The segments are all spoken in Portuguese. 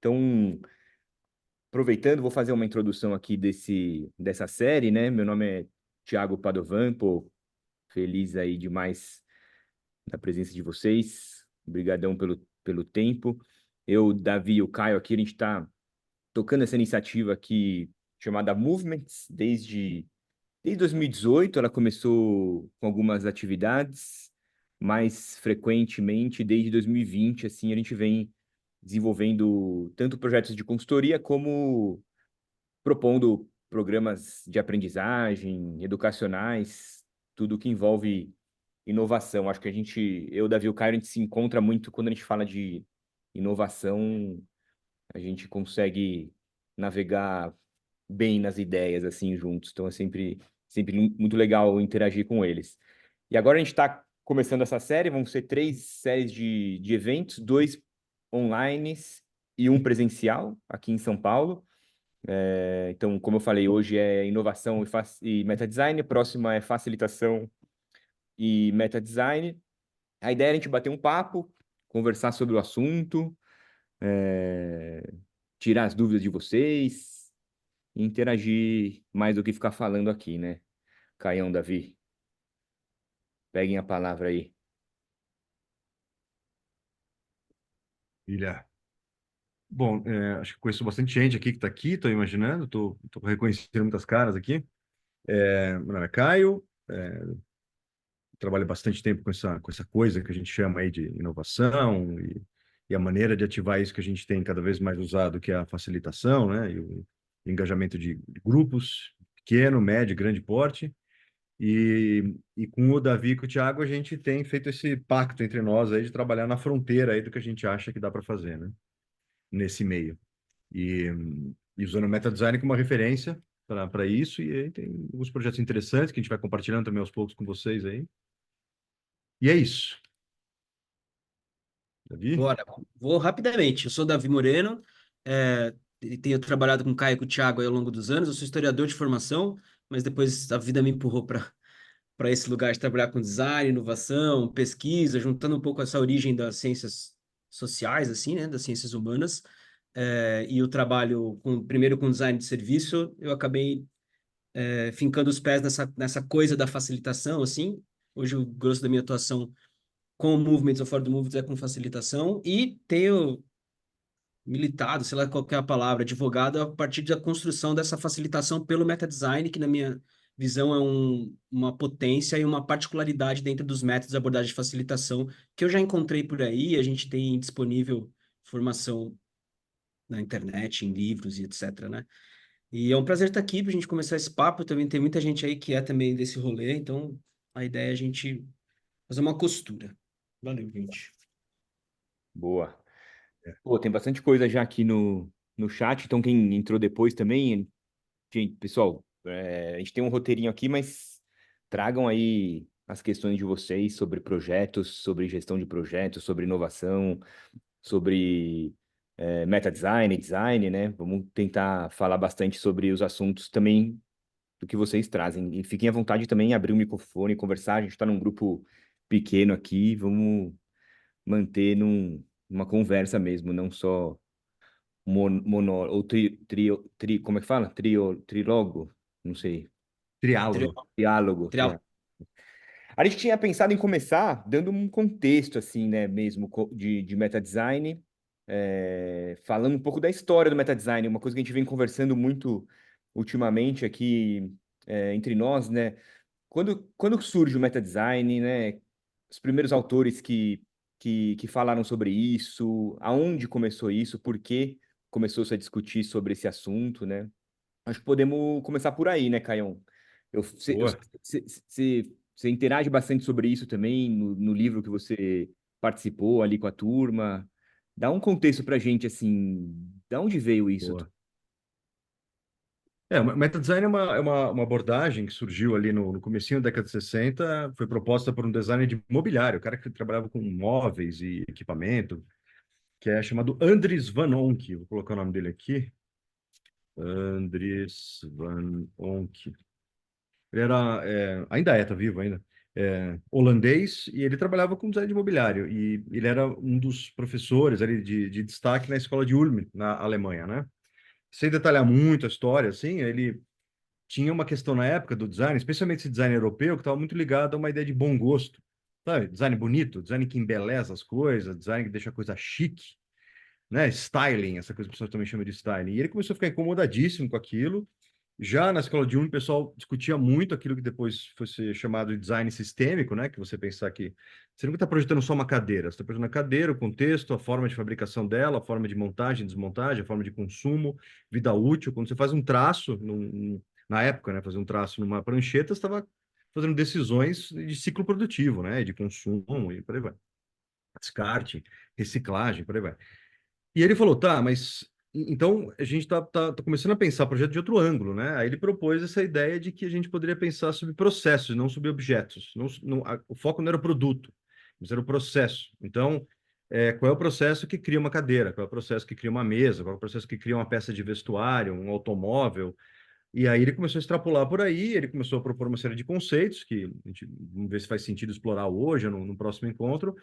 Então, aproveitando, vou fazer uma introdução aqui dessa série, né? Meu nome é Thiago Padovan, pô, feliz aí demais da presença de vocês. Obrigadão pelo tempo. Eu, Davi e o Caio aqui, a gente está tocando essa iniciativa aqui chamada Movements desde 2018. Ela começou com algumas atividades, mais frequentemente desde 2020, assim, a gente vem desenvolvendo tanto projetos de consultoria como propondo programas de aprendizagem, educacionais, tudo que envolve inovação. Acho que eu, Davi e o Caio, a gente se encontra muito quando a gente fala de inovação, a gente consegue navegar bem nas ideias, assim, juntos. Então é sempre muito legal interagir com eles. E agora a gente está começando essa série, vão ser 3 séries de eventos, 2 online e um presencial aqui em São Paulo. Então, como eu falei, hoje é inovação e meta design, a próxima é facilitação e meta design. A ideia é a gente bater um papo, conversar sobre o assunto, é, tirar as dúvidas de vocês e interagir mais do que ficar falando aqui, né? Caião, Davi, peguem a palavra aí. Ilha. Bom, acho que conheço bastante gente aqui que está aqui, estou imaginando, estou reconhecendo muitas caras aqui. Meu nome é Caio, trabalho bastante tempo com essa coisa que a gente chama aí de inovação e a maneira de ativar isso que a gente tem cada vez mais usado, que é a facilitação, né? E o engajamento de grupos, pequeno, médio, grande porte. E com o Davi e com o Thiago, a gente tem feito esse pacto entre nós aí de trabalhar na fronteira aí do que a gente acha que dá para fazer, né? Nesse meio. E, e usando o meta-design como uma referência para isso. E aí tem alguns projetos interessantes que a gente vai compartilhando também aos poucos com vocês aí. E é isso. Davi? Bora, vou rapidamente. Eu sou Davi Moreno, e tenho trabalhado com o Caio e com o Thiago aí ao longo dos anos. Eu sou historiador de formação, mas depois a vida me empurrou para esse lugar de trabalhar com design, inovação, pesquisa, juntando um pouco essa origem das ciências sociais, assim, né, das ciências humanas. E o trabalho primeiro com design de serviço, eu acabei fincando os pés nessa coisa da facilitação, assim. Hoje o grosso da minha atuação com o Movements ou fora do Movements é com facilitação e tenho militado, sei lá qual que é a palavra, advogado a partir da construção dessa facilitação pelo meta-design, que na minha visão é uma potência e uma particularidade dentro dos métodos de abordagem de facilitação que eu já encontrei por aí, a gente tem disponível formação na internet, em livros e etc, né? E é um prazer estar aqui para a gente começar esse papo, também tem muita gente aí que é também desse rolê, então a ideia é a gente fazer uma costura. Valeu, gente. Boa. É. Pô, tem bastante coisa já aqui no chat, então quem entrou depois também, gente, pessoal, a gente tem um roteirinho aqui, mas tragam aí as questões de vocês sobre projetos, sobre gestão de projetos, sobre inovação, sobre meta design, design, né? Vamos tentar falar bastante sobre os assuntos também do que vocês trazem. E fiquem à vontade também em abrir o microfone e conversar. A gente está num grupo pequeno aqui, vamos manter numa conversa mesmo, não só ou como é que fala? Trilogo? Não sei. Triálogo. Diálogo. Trial. A gente tinha pensado em começar dando um contexto, assim, né, mesmo de meta design, falando um pouco da história do meta design, uma coisa que a gente vem conversando muito ultimamente aqui, entre nós, né? Quando surge o meta design, né? Os primeiros autores que falaram sobre isso, aonde começou isso, por que começou-se a discutir sobre esse assunto, né? Acho que podemos começar por aí, né, Caião? Eu sei Boa. que você interage bastante sobre isso também no livro que você participou ali com a turma. Dá um contexto pra gente, assim, da onde veio isso? Boa. O meta-design é uma abordagem que surgiu ali no comecinho da década de 60, foi proposta por um designer de mobiliário, o cara que trabalhava com móveis e equipamento, que é chamado Andries Van Onck. Vou colocar o nome dele aqui. Andries Van Onck. Ele ainda tá vivo ainda. holandês, e ele trabalhava com design de imobiliário, e ele era um dos professores ali de destaque na escola de Ulm, na Alemanha, né? Sem detalhar muito a história, assim, ele tinha uma questão na época do design, especialmente esse design europeu, que estava muito ligado a uma ideia de bom gosto, sabe? Design bonito, design que embeleza as coisas, design que deixa a coisa chique, né? Styling, essa coisa que o pessoal também chama de styling. E ele começou a ficar incomodadíssimo com aquilo. Já na escola de Ulm, o pessoal discutia muito aquilo que depois foi ser chamado de design sistêmico, né? Que você pensar que você nunca está projetando só uma cadeira, você está projetando a cadeira, o contexto, a forma de fabricação dela, a forma de montagem, desmontagem, a forma de consumo, vida útil. Quando você faz um traço, na época, né? Fazer um traço numa prancheta, você estava fazendo decisões de ciclo produtivo, né? De consumo e por aí vai. Descarte, reciclagem, por aí vai. E ele falou, tá, mas então a gente tá começando a pensar projeto de outro ângulo, né? Aí ele propôs essa ideia de que a gente poderia pensar sobre processos, não sobre objetos. O foco não era o produto, mas era o processo. Então, qual é o processo que cria uma cadeira? Qual é o processo que cria uma mesa? Qual é o processo que cria uma peça de vestuário, um automóvel? E aí ele começou a extrapolar por aí, ele começou a propor uma série de conceitos que a gente vamos ver se faz sentido explorar hoje ou no próximo encontro,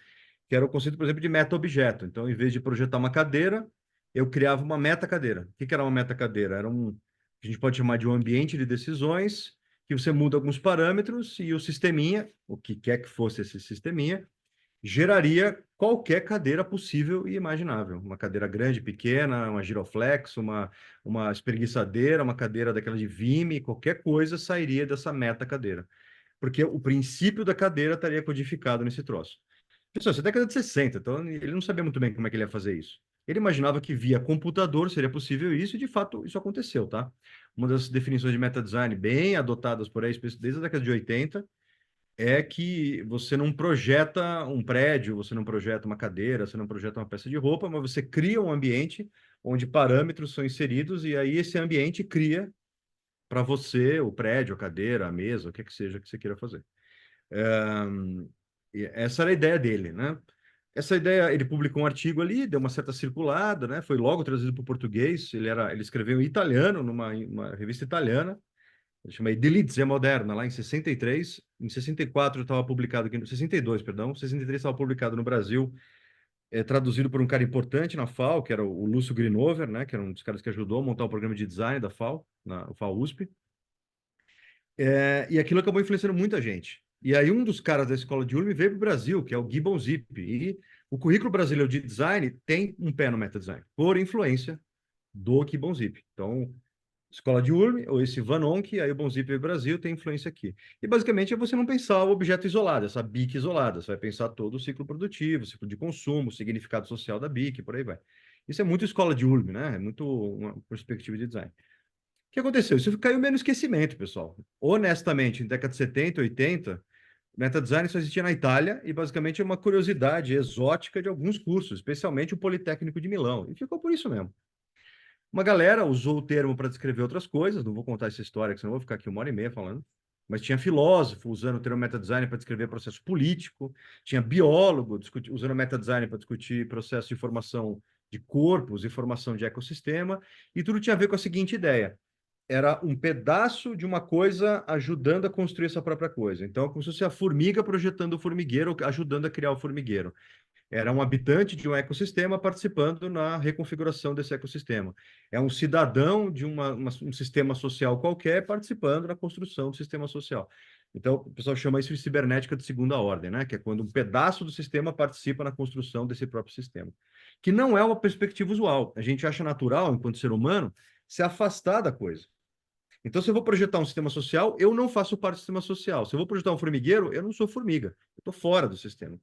que era o conceito, por exemplo, de meta-objeto. Então, em vez de projetar uma cadeira, eu criava uma meta-cadeira. O que que era uma meta-cadeira? A gente pode chamar de um ambiente de decisões, que você muda alguns parâmetros e o sisteminha, o que quer que fosse esse sisteminha, geraria qualquer cadeira possível e imaginável. Uma cadeira grande, pequena, uma giroflex, uma espreguiçadeira, uma cadeira daquela de Vime, qualquer coisa sairia dessa meta-cadeira. Porque o princípio da cadeira estaria codificado nesse troço. Pessoal, isso é década de 60, então ele não sabia muito bem como é que ele ia fazer isso. Ele imaginava que via computador seria possível isso, e de fato isso aconteceu, tá? Uma das definições de meta-design bem adotadas por aí, desde a década de 80, é que você não projeta um prédio, você não projeta uma cadeira, você não projeta uma peça de roupa, mas você cria um ambiente onde parâmetros são inseridos, e aí esse ambiente cria para você o prédio, a cadeira, a mesa, o que seja que você queira fazer. E essa era a ideia dele, né? Essa ideia, ele publicou um artigo ali, deu uma certa circulada, né? Foi logo traduzido para o português. Ele escreveu em italiano, numa revista italiana, ele chama Edilizia Moderna, lá em 63. Em 64 estava publicado aqui, 62, perdão, 63 estava publicado no Brasil, traduzido por um cara importante na FAO, que era o Lúcio Grinover, né? Que era um dos caras que ajudou a montar o programa de design da FAO, o FAO USP. E aquilo acabou influenciando muita gente. E aí um dos caras da escola de Ulm veio para o Brasil, que é o Gibbon Zip. E o currículo brasileiro de design tem um pé no meta-design, por influência do Gibbon Zip. Então, escola de Ulm, ou esse Van Onck, aí o Gibbon Zip veio para o Brasil, tem influência aqui. E basicamente é você não pensar o objeto isolado, essa BIC isolada. Você vai pensar todo o ciclo produtivo, ciclo de consumo, significado social da BIC, por aí vai. Isso é muito escola de Ulm, né? É muito uma perspectiva de design. O que aconteceu? Isso caiu meio no esquecimento, pessoal. Honestamente, em década de 70, 80, meta design só existia na Itália e basicamente é uma curiosidade exótica de alguns cursos, especialmente o Politécnico de Milão. E ficou por isso mesmo. Uma galera usou o termo para descrever outras coisas, não vou contar essa história, que senão eu vou ficar aqui 1h30 falando. Mas tinha filósofo usando o termo meta design para descrever processo político, tinha biólogo usando meta design para discutir processo de formação de corpos e formação de ecossistema, e tudo tinha a ver com a seguinte ideia: era um pedaço de uma coisa ajudando a construir essa própria coisa. Então, é como se fosse a formiga projetando o formigueiro, ajudando a criar o formigueiro. Era um habitante de um ecossistema participando na reconfiguração desse ecossistema. É um cidadão de um sistema social qualquer participando na construção do sistema social. Então, o pessoal chama isso de cibernética de segunda ordem, né? Que é quando um pedaço do sistema participa na construção desse próprio sistema. Que não é uma perspectiva usual. A gente acha natural, enquanto ser humano, se afastar da coisa. Então, se eu vou projetar um sistema social, eu não faço parte do sistema social. Se eu vou projetar um formigueiro, eu não sou formiga. Eu estou fora do sistema.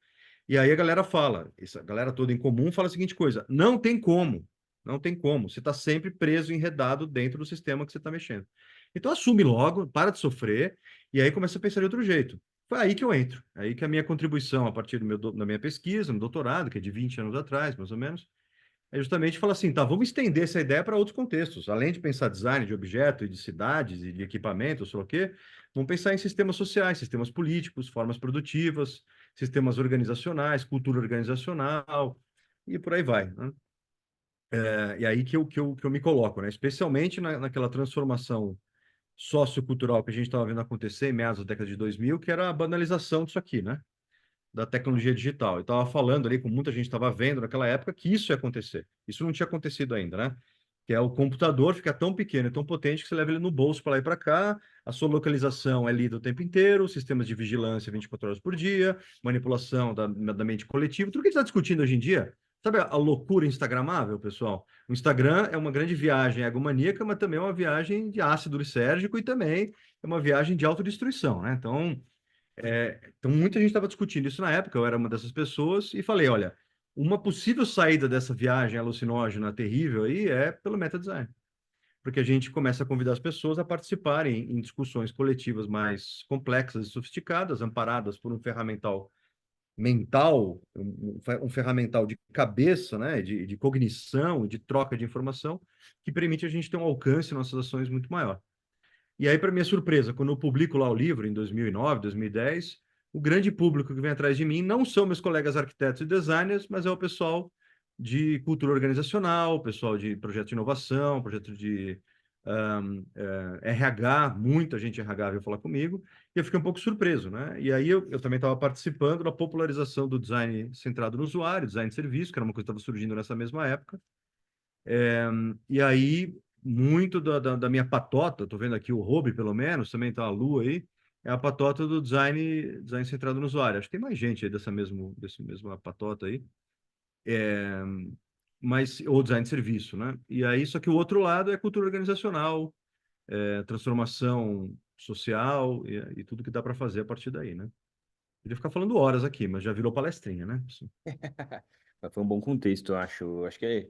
E aí a galera fala, essa galera toda em comum fala a seguinte coisa: não tem como, não tem como. Você está sempre preso, enredado dentro do sistema que você está mexendo. Então assume logo, para de sofrer, e aí começa a pensar de outro jeito. Foi aí que eu entro. Aí que a minha contribuição, a partir da minha pesquisa, no doutorado, que é de 20 anos atrás, mais ou menos, é justamente falar assim, tá, vamos estender essa ideia para outros contextos. Além de pensar design de objeto e de cidades e de equipamento, sei lá o quê, vamos pensar em sistemas sociais, sistemas políticos, formas produtivas, sistemas organizacionais, cultura organizacional e por aí vai, né? E aí que eu me coloco, né? Especialmente naquela transformação sociocultural que a gente estava vendo acontecer em meados da década de 2000, que era a banalização disso aqui, né? Da tecnologia digital. Eu estava falando ali com muita gente, estava vendo naquela época que isso ia acontecer. Isso não tinha acontecido ainda, né? Que é o computador ficar tão pequeno e tão potente que você leva ele no bolso para lá e para cá, a sua localização é lida o tempo inteiro, sistemas de vigilância 24 horas por dia, manipulação da mente coletiva, tudo que a gente está discutindo hoje em dia. Sabe a loucura instagramável, pessoal? O Instagram é uma grande viagem egomaníaca, mas também é uma viagem de ácido lisérgico e também é uma viagem de autodestruição, né? Então, muita gente estava discutindo isso na época, eu era uma dessas pessoas, e falei, olha, uma possível saída dessa viagem alucinógena terrível aí é pelo meta-design. Porque a gente começa a convidar as pessoas a participarem em discussões coletivas mais complexas e sofisticadas, amparadas por um ferramental mental, um ferramental de cabeça, né, de cognição, de troca de informação, que permite a gente ter um alcance em nossas ações muito maior. E aí, para minha surpresa, quando eu publico lá o livro, em 2009, 2010, o grande público que vem atrás de mim não são meus colegas arquitetos e designers, mas é o pessoal de cultura organizacional, o pessoal de projeto de inovação, projeto de RH, muita gente RH veio falar comigo, e eu fiquei um pouco surpreso, né? E aí eu também estava participando da popularização do design centrado no usuário, design de serviço, que era uma coisa que estava surgindo nessa mesma época. E aí, muito da minha patota, estou vendo aqui o Hobby, pelo menos, também está a Lu aí, é a patota do design centrado no usuário. Acho que tem mais gente aí desse mesma patota aí, é, mas, ou design de serviço, né? E aí, só que o outro lado é cultura organizacional, transformação social e tudo que dá para fazer a partir daí, né? Queria ficar falando horas aqui, mas já virou palestrinha, né? Mas foi um bom contexto, eu acho. Eu acho que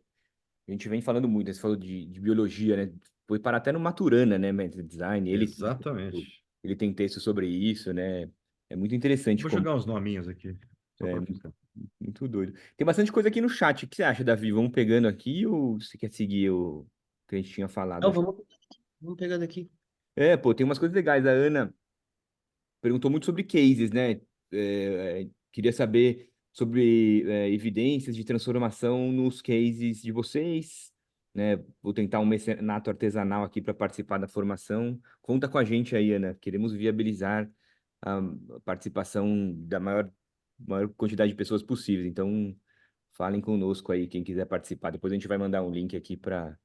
a gente vem falando muito, né? Você falou de biologia, né? Foi parar até no Maturana, né? Mental Design. Exatamente. Ele tem texto sobre isso, né? É muito interessante Vou como jogar uns nominhos aqui, só é para muito, ficar. muito doido. Tem bastante coisa aqui no chat. O que você acha, Davi? Vamos pegando aqui ou você quer seguir o que a gente tinha falado? Então, vamos pegar daqui. Pô, tem umas coisas legais. A Ana perguntou muito sobre cases, né? Queria saber sobre evidências de transformação nos cases de vocês, né? Vou tentar um mecenato artesanal aqui para participar da formação. Conta com a gente aí, Ana. Queremos viabilizar a participação da maior quantidade de pessoas possível. Então, falem conosco aí, quem quiser participar. Depois a gente vai mandar um link aqui para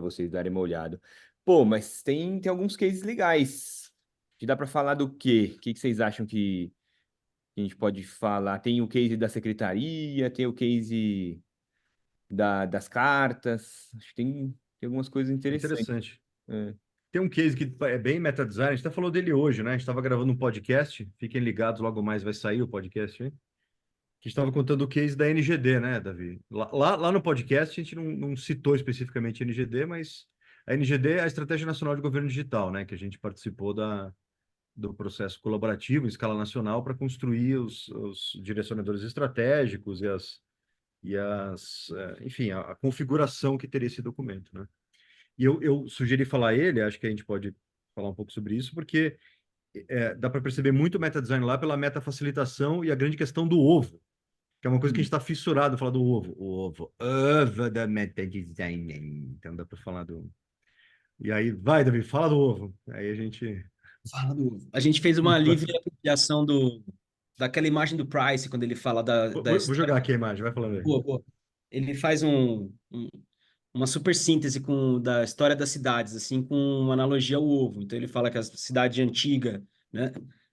vocês darem uma olhada. Pô, mas tem alguns cases legais. Que dá para falar do quê? O que vocês acham que a gente pode falar? Tem o case da secretaria, tem o case das cartas. Acho que tem algumas coisas interessantes. Interessante. É. Tem um case que é bem meta-design, a gente até falou dele hoje, né? A gente estava gravando um podcast, fiquem ligados, logo mais vai sair o podcast, hein? Que estava contando o case da NGD, né, Davi? Lá no podcast a gente não citou especificamente a NGD, mas a NGD é a Estratégia Nacional de Governo Digital, né? Que a gente participou do processo colaborativo em escala nacional para construir os direcionadores estratégicos enfim, a configuração que teria esse documento, né? E eu sugeri falar a ele, acho que a gente pode falar um pouco sobre isso, porque dá para perceber muito o meta-design lá pela meta-facilitação e a grande questão do ovo, que é uma coisa que a gente está fissurado, falar do ovo. Ovo da meta-design. Então dá para falar do... E aí, vai, Davi, fala do ovo. Aí a gente... A gente fez uma livre apropriação daquela imagem do Price, quando ele fala da Vou história. jogar aqui a imagem, vai falando aí. Boa, boa. Ele faz uma super síntese da história das cidades, assim, com uma analogia ao ovo. Então ele fala que a cidade antiga, né,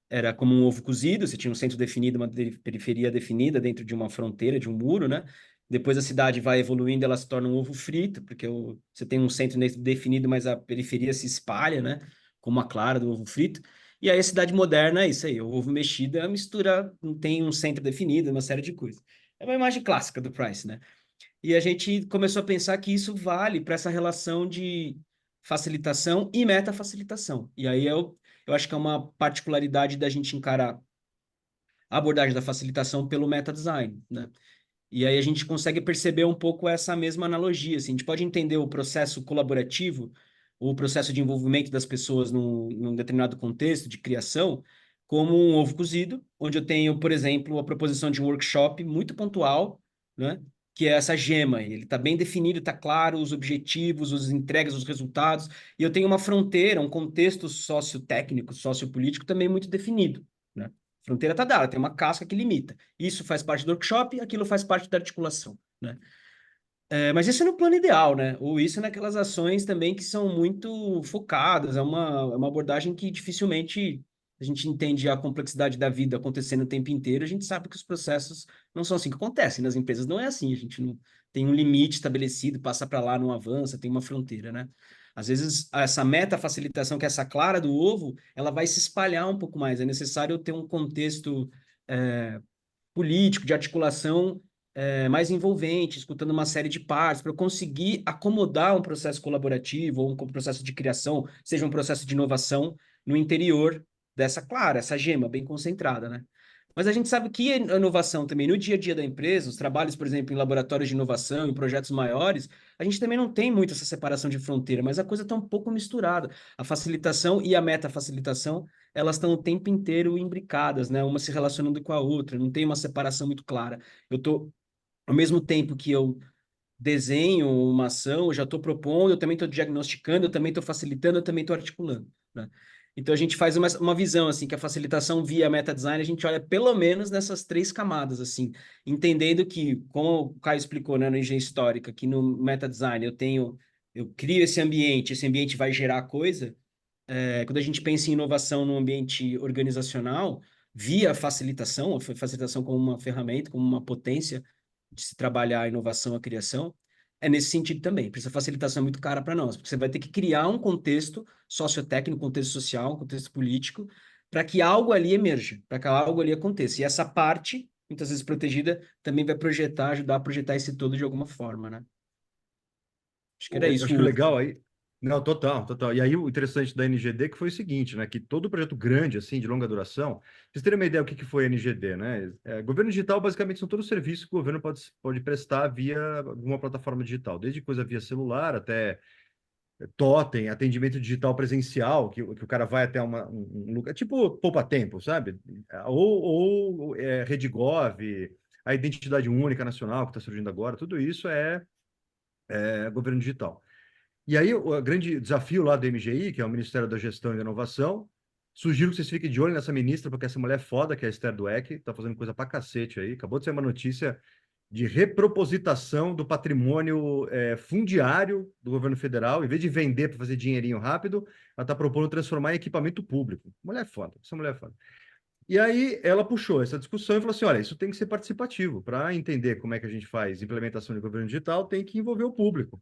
era como um ovo cozido, você tinha um centro definido, uma periferia definida dentro de uma fronteira, de um muro, né? Depois a cidade vai evoluindo, ela se torna um ovo frito, porque você tem um centro definido, mas a periferia se espalha, né? Como a clara do ovo frito. E aí a cidade moderna é isso aí, o ovo mexido é a mistura, não tem um centro definido, uma série de coisas. É uma imagem clássica do Price, né? E a gente começou a pensar que isso vale para essa relação de facilitação e metafacilitação. E aí eu acho que é uma particularidade da gente encarar a abordagem da facilitação pelo meta-design, né? E aí a gente consegue perceber um pouco essa mesma analogia, assim. A gente pode entender o processo colaborativo, o processo de envolvimento das pessoas num determinado contexto de criação, como um ovo cozido, onde eu tenho, por exemplo, a proposição de um workshop muito pontual, né? que é essa gema. Ele está bem definido, está claro os objetivos, as entregas, os resultados. E eu tenho uma fronteira, um contexto sociotécnico, sociopolítico também muito definido, né? A fronteira está dada, tem uma casca que limita. Isso faz parte do workshop, aquilo faz parte da articulação, né? Mas isso é no plano ideal, né? Ou isso é naquelas ações também que são muito focadas, é uma abordagem que dificilmente a gente entende a complexidade da vida acontecendo o tempo inteiro, a gente sabe que os processos não são assim que acontecem, nas empresas não é assim, a gente não tem um limite estabelecido, passa para lá, não avança, tem uma fronteira, né? Às vezes, essa meta-facilitação, que é essa clara do ovo, ela vai se espalhar um pouco mais, é necessário ter um contexto é, político, de articulação mais envolvente, escutando uma série de partes, para eu conseguir acomodar um processo colaborativo ou um processo de criação, seja um processo de inovação no interior dessa clara, essa gema bem concentrada, né? Mas a gente sabe que a inovação também no dia a dia da empresa, os trabalhos, por exemplo, em laboratórios de inovação, em projetos maiores, a gente também não tem muito essa separação de fronteira, mas a coisa está um pouco misturada. A facilitação e a meta-facilitação elas estão o tempo inteiro imbricadas, né? Uma se relacionando com a outra, não tem uma separação muito clara. Eu estou, ao mesmo tempo que eu desenho uma ação, eu já estou propondo, eu também estou diagnosticando, eu também estou facilitando, eu também estou articulando, né? Então a gente faz uma visão assim que a facilitação via meta design, a gente olha pelo menos nessas três camadas assim, entendendo que, como o Caio explicou, né, no engenharia histórica, que no meta design eu crio esse ambiente vai gerar coisa. Quando a gente pensa em inovação no ambiente organizacional, via facilitação, a facilitação como uma ferramenta, como uma potência de se trabalhar a inovação, a criação, é nesse sentido também. Por isso a facilitação é muito cara para nós, porque você vai ter que criar um contexto sociotécnico, um contexto social, um contexto político, para que algo ali emerja, para que algo ali aconteça. E essa parte, muitas vezes protegida, também vai projetar, ajudar a projetar esse todo de alguma forma, né? Acho que era Eu isso. acho que o legal aí. Não, total, total. E aí o interessante da NGD que foi o seguinte, né? Que todo projeto grande, assim, de longa duração, pra vocês terem uma ideia do que foi a NGD, né? Governo digital, basicamente, são todos os serviços que o governo pode prestar via alguma plataforma digital, desde coisa via celular até totem, atendimento digital presencial, que o cara vai até um lugar, tipo poupa-tempo, sabe? Ou Redigov, a identidade única nacional que está surgindo agora, tudo isso é governo digital. E aí, o grande desafio lá do MGI, que é o Ministério da Gestão e da Inovação, sugiro que vocês fiquem de olho nessa ministra, porque essa mulher é foda, que é a Esther Dweck, tá fazendo coisa pra cacete aí. Acabou de ser uma notícia de repropositação do patrimônio fundiário do governo federal. Em vez de vender para fazer dinheirinho rápido, ela está propondo transformar em equipamento público. Mulher é foda, essa mulher é foda. E aí ela puxou essa discussão e falou assim: olha, isso tem que ser participativo. Para entender como é que a gente faz implementação de governo digital, tem que envolver o público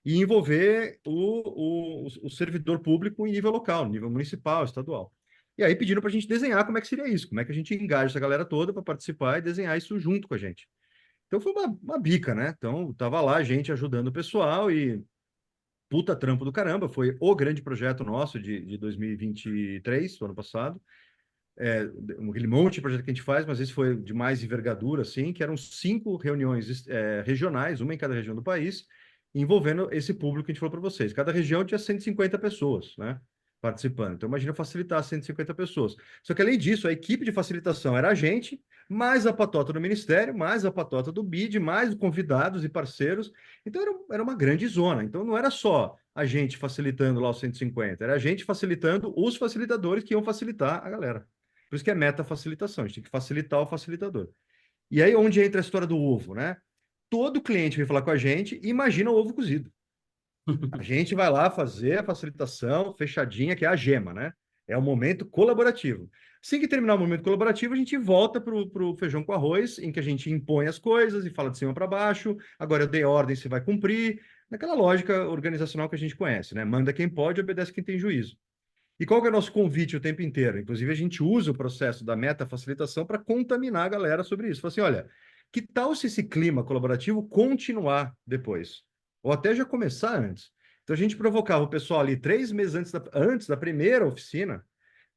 e envolver o servidor público em nível local, nível municipal, estadual. E aí pediram para a gente desenhar como é que seria isso, como é que a gente engaja essa galera toda para participar e desenhar isso junto com a gente. Então foi uma bica, né? Então tava lá a gente ajudando o pessoal e puta trampo do caramba, foi o grande projeto nosso de 2023, do ano passado. Aquele monte de projeto que a gente faz, mas esse foi de mais envergadura, assim, que eram 5 reuniões regionais, uma em cada região do país, envolvendo esse público que a gente falou para vocês. Cada região tinha 150 pessoas, né, participando. Então, imagina facilitar 150 pessoas. Só que, além disso, a equipe de facilitação era a gente, mais a patota do Ministério, mais a patota do BID, mais convidados e parceiros. Então, era uma grande zona. Então, não era só a gente facilitando lá os 150, era a gente facilitando os facilitadores que iam facilitar a galera. Por isso que é meta-facilitação, a gente tem que facilitar o facilitador. E aí, onde entra a história do ovo, né? Todo cliente vem falar com a gente e imagina o ovo cozido. A gente vai lá fazer a facilitação fechadinha, que é a gema, né? É o momento colaborativo. Assim que terminar o momento colaborativo, a gente volta para o feijão com arroz, em que a gente impõe as coisas e fala de cima para baixo. Agora eu dei ordem, você vai cumprir. Naquela lógica organizacional que a gente conhece, né? Manda quem pode, obedece quem tem juízo. E qual que é o nosso convite o tempo inteiro? Inclusive, a gente usa o processo da meta-facilitação para contaminar a galera sobre isso. Fala assim, olha, que tal se esse clima colaborativo continuar depois? Ou até já começar antes? Então, a gente provocava o pessoal ali 3 meses antes da primeira oficina,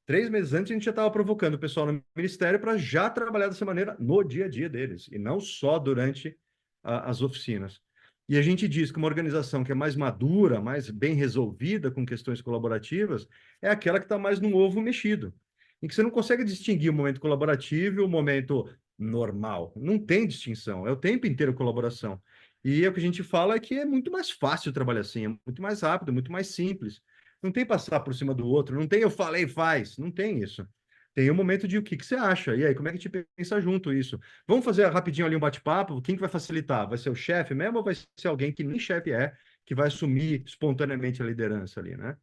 3 meses antes, a gente já estava provocando o pessoal no ministério para já trabalhar dessa maneira no dia a dia deles, e não só durante as oficinas. E a gente diz que uma organização que é mais madura, mais bem resolvida com questões colaborativas, é aquela que está mais no ovo mexido, em que você não consegue distinguir o momento colaborativo e o momento normal. Não tem distinção, é o tempo inteiro colaboração. E o que a gente fala é que é muito mais fácil trabalhar assim, é muito mais rápido, muito mais simples. Não tem passar por cima do outro, não tem eu falei, faz, não tem isso. Tem o momento de o que que você acha, e aí, como é que a gente pensa junto isso? Vamos fazer rapidinho ali um bate-papo, quem que vai facilitar? Vai ser o chefe mesmo ou vai ser alguém que nem chefe é, que vai assumir espontaneamente a liderança ali, né?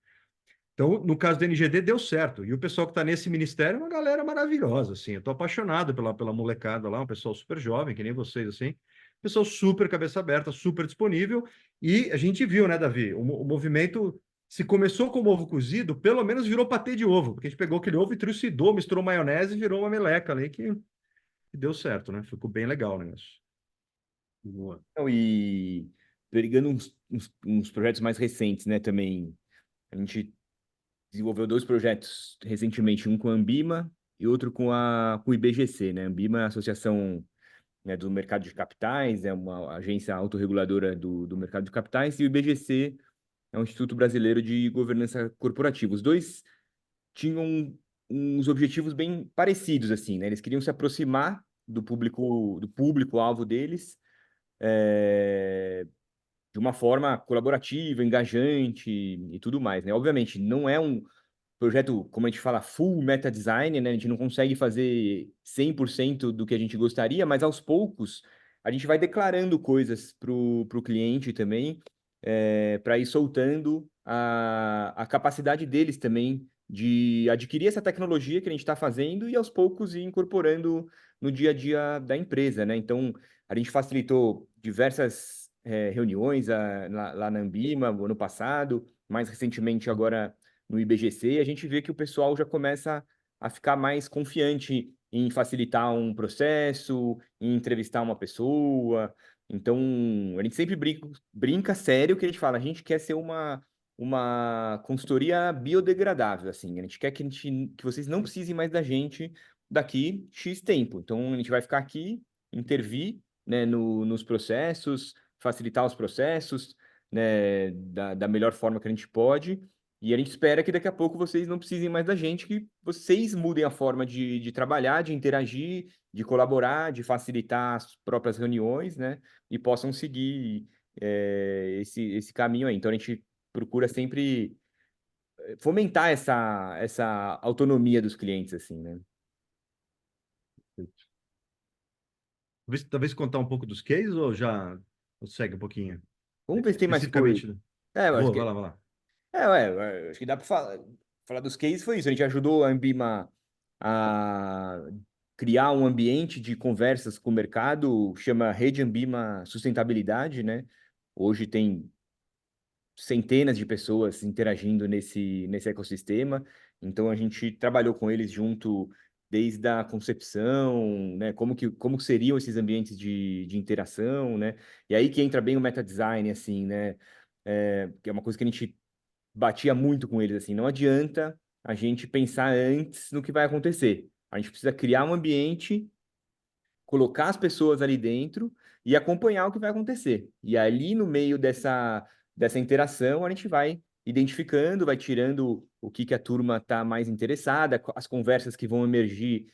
Então, no caso do NGD, deu certo. E o pessoal que está nesse ministério é uma galera maravilhosa, assim. Eu estou apaixonado pela molecada lá, um pessoal super jovem, que nem vocês, assim. Pessoal super cabeça aberta, super disponível. E a gente viu, né, Davi? O movimento, se começou com o ovo cozido, pelo menos virou patê de ovo. Porque a gente pegou aquele ovo e trucidou, misturou maionese e virou uma meleca ali que deu certo, né? Ficou bem legal o negócio. Boa. Então, e pegando uns projetos mais recentes, né, também, a gente desenvolveu dois projetos recentemente, um com a Ambima e outro com o IBGC, né? A Ambima é a Associação, né, do Mercado de Capitais, é uma agência autorreguladora do mercado de capitais, e o IBGC é o Instituto Brasileiro de Governança Corporativa. Os dois tinham uns objetivos bem parecidos, assim, né? Eles queriam se aproximar do público-alvo deles, de uma forma colaborativa, engajante e tudo mais, né? Obviamente, não é um projeto, como a gente fala, full meta design, né? A gente não consegue fazer 100% do que a gente gostaria, mas aos poucos a gente vai declarando coisas para o cliente também, para ir soltando a capacidade deles também de adquirir essa tecnologia que a gente está fazendo e aos poucos ir incorporando no dia a dia da empresa, né? Então, a gente facilitou diversas reuniões lá na Ambima, no ano passado, mais recentemente agora no IBGC, a gente vê que o pessoal já começa a ficar mais confiante em facilitar um processo, em entrevistar uma pessoa. Então, a gente sempre brinca sério que a gente fala, a gente quer ser uma consultoria biodegradável, assim. A gente quer que vocês não precisem mais da gente daqui X tempo. Então, a gente vai ficar aqui, intervir, né, nos processos, facilitar os processos, né, da melhor forma que a gente pode. E a gente espera que daqui a pouco vocês não precisem mais da gente, que vocês mudem a forma de trabalhar, de interagir, de colaborar, de facilitar as próprias reuniões, né? E possam seguir esse caminho aí. Então a gente procura sempre fomentar essa autonomia dos clientes, assim, né? Talvez contar um pouco dos cases ou já segue um pouquinho? Vamos ver se tem mais coisa. Especificamente. Eu acho Boa, que vai lá, vai lá. acho que dá para falar dos cases foi isso. A gente ajudou a Ambima a criar um ambiente de conversas com o mercado, chama Rede Ambima Sustentabilidade, né? Hoje tem centenas de pessoas interagindo nesse ecossistema. Então a gente trabalhou com eles junto desde a concepção, né? Como seriam esses ambientes de interação, né? E aí que entra bem o meta design, assim, né? Que é uma coisa que a gente batia muito com eles assim, não adianta a gente pensar antes no que vai acontecer. A gente precisa criar um ambiente, colocar as pessoas ali dentro e acompanhar o que vai acontecer. E ali no meio dessa interação, a gente vai identificando, vai tirando o que a turma está mais interessada, as conversas que vão emergir,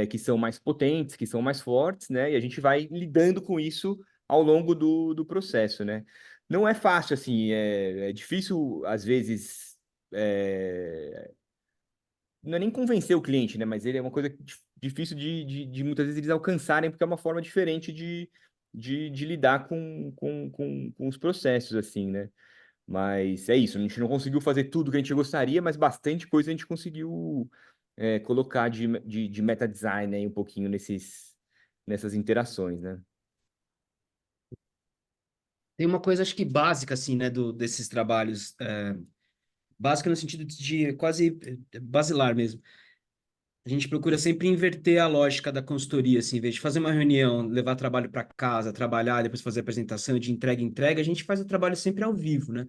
que são mais potentes, que são mais fortes, né? E a gente vai lidando com isso ao longo do processo, né? Não é fácil, assim, é difícil, às vezes, não é nem convencer o cliente, né? Mas ele é uma coisa difícil de muitas vezes eles alcançarem, porque é uma forma diferente de lidar com os processos, assim, né? Mas é isso, a gente não conseguiu fazer tudo que a gente gostaria, mas bastante coisa a gente conseguiu colocar de meta design aí um pouquinho nessas interações, né? Tem uma coisa, acho que básica, assim, né, desses trabalhos, básica no sentido de quase basilar mesmo. A gente procura sempre inverter a lógica da consultoria, assim, em vez de fazer uma reunião, levar trabalho para casa, trabalhar, depois fazer a apresentação de entrega em entrega, a gente faz o trabalho sempre ao vivo, né?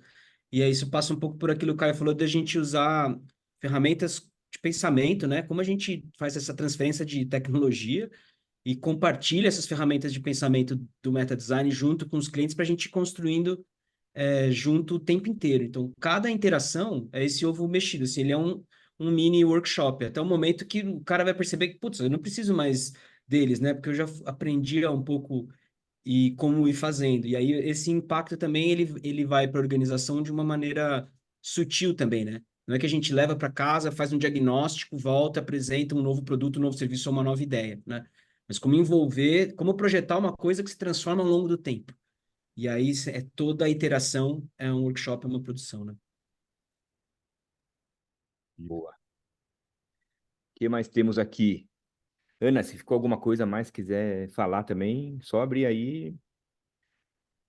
E aí isso passa um pouco por aquilo que o Caio falou, da gente usar ferramentas de pensamento, né? Como a gente faz essa transferência de tecnologia e compartilha essas ferramentas de pensamento do meta design junto com os clientes para a gente ir construindo junto o tempo inteiro. Então, cada interação é esse ovo mexido, assim, ele é um mini workshop, até o momento que o cara vai perceber que, putz, eu não preciso mais deles, né? Porque eu já aprendia um pouco e como ir fazendo. E aí esse impacto também ele vai para a organização de uma maneira sutil também, né? Não é que a gente leva para casa, faz um diagnóstico, volta, apresenta um novo produto, um novo serviço ou uma nova ideia, né? Mas como envolver, como projetar uma coisa que se transforma ao longo do tempo. E aí é toda a iteração, é um workshop, é uma produção, né? Boa. O que mais temos aqui? Ana, se ficou alguma coisa a mais que quiser falar também, só abrir aí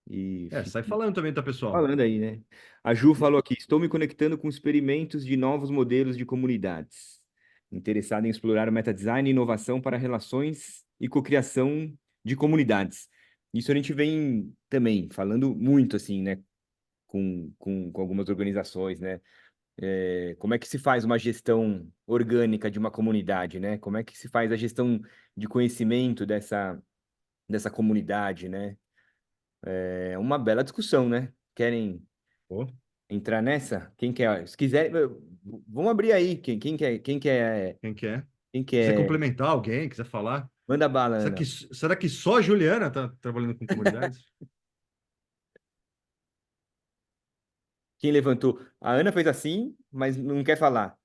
e Sai fique falando também, tá, pessoal? falando aí, né? A Ju falou aqui: estou me conectando com experimentos de novos modelos de comunidades. Interessado em explorar o meta-design e inovação para relações e cocriação de comunidades. Isso a gente vem também falando muito, assim, né? Com algumas organizações, né? Como é que se faz uma gestão orgânica de uma comunidade, né? Como é que se faz a gestão de conhecimento dessa comunidade, né? É uma bela discussão, né? Querem Pô, entrar nessa? Quem quer? Se quiser, vamos abrir aí. Quem quer? quem quer? Quem Quiser quer? complementar alguém, quiser falar? Manda bala, Será que, Ana. será que só a Juliana tá trabalhando com comunidades? Quem levantou? A Ana fez assim, mas não quer falar.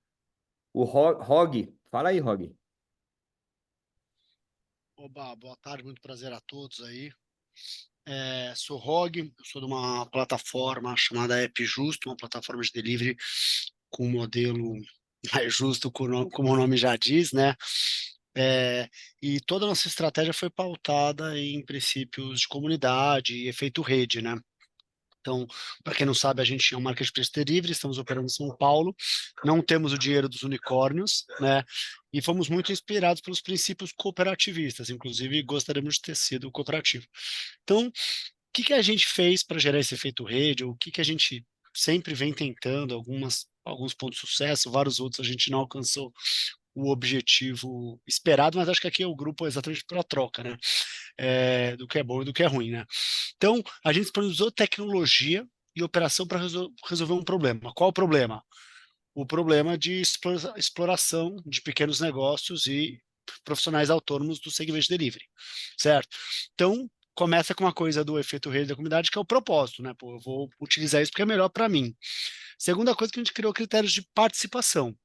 O Rog, fala aí, Rog. Oba, boa tarde, muito prazer a todos aí. Sou Rog, eu sou de uma plataforma chamada App Justo, uma plataforma de delivery com um modelo mais justo, como o nome já diz, né? E toda a nossa estratégia foi pautada em princípios de comunidade e efeito rede, né? Então, para quem não sabe, a gente é um marketplace delivery, estamos operando em São Paulo, não temos o dinheiro dos unicórnios, né? E fomos muito inspirados pelos princípios cooperativistas, inclusive gostaríamos de ter sido cooperativo. Então, o que que a gente fez para gerar esse efeito rede? Ou o que que a gente sempre vem tentando, alguns pontos de sucesso, vários outros a gente não alcançou o objetivo esperado, mas acho que aqui é o grupo exatamente para troca, né? Do que é bom e do que é ruim, né? Então, a gente usou tecnologia e operação para resolver um problema. Qual o problema? O problema de exploração de pequenos negócios e profissionais autônomos do segmento de delivery, certo? Então, começa com uma coisa do efeito rede da comunidade, que é o propósito, né? Pô, eu vou utilizar isso porque é melhor para mim. Segunda coisa que a gente criou critérios de participação.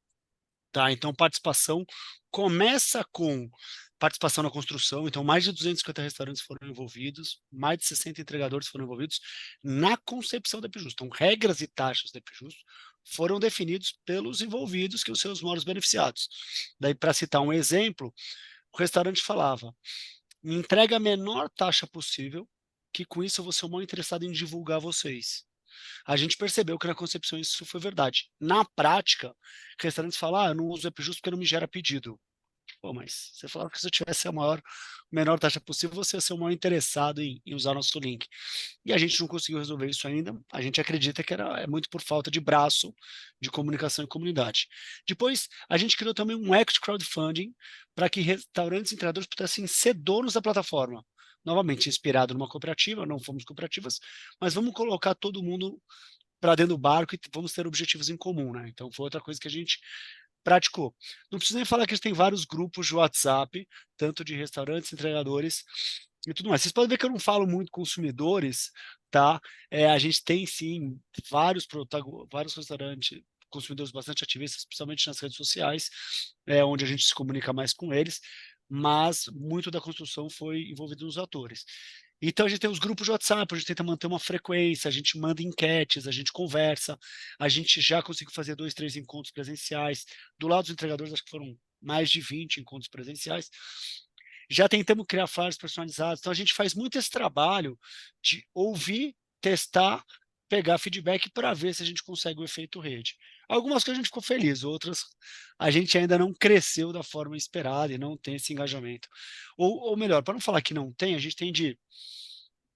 Tá, então participação começa com participação na construção, então mais de 250 restaurantes foram envolvidos, mais de 60 entregadores foram envolvidos na concepção da Epijusto. Então, regras e taxas da Epijusto foram definidos pelos envolvidos, que são os seus maiores beneficiados. Daí, para citar um exemplo, o restaurante falava: me entrega a menor taxa possível, que com isso eu vou ser o maior interessado em divulgar vocês. A gente percebeu que na concepção isso foi verdade. Na prática, restaurantes falam: eu não uso app justo porque não me gera pedido. Pô, mas você falava que se eu tivesse a menor taxa possível, você ia ser o maior interessado em usar nosso link. E a gente não conseguiu resolver isso ainda. A gente acredita que é muito por falta de braço de comunicação e comunidade. Depois, a gente criou também um equity crowdfunding para que restaurantes e entregadores pudessem ser donos da plataforma. Novamente, inspirado numa cooperativa, não fomos cooperativas, mas vamos colocar todo mundo para dentro do barco e vamos ter objetivos em comum, né? Então foi outra coisa que a gente praticou. Não preciso nem falar que a gente tem vários grupos de WhatsApp, tanto de restaurantes, entregadores e tudo mais. Vocês podem ver que eu não falo muito consumidores, tá? A gente tem sim vários restaurantes, consumidores bastante ativistas, principalmente nas redes sociais, onde a gente se comunica mais com eles, mas muito da construção foi envolvido nos atores. Então a gente tem os grupos de WhatsApp, a gente tenta manter uma frequência, a gente manda enquetes, a gente conversa, a gente já conseguiu fazer 2, 3 encontros presenciais. Do lado dos entregadores, acho que foram mais de 20 encontros presenciais. Já tentamos criar flyers personalizados, então a gente faz muito esse trabalho de ouvir, testar, pegar feedback para ver se a gente consegue o efeito rede. Algumas coisas a gente ficou feliz, outras a gente ainda não cresceu da forma esperada e não tem esse engajamento. Ou melhor, para não falar que não tem, a gente tem de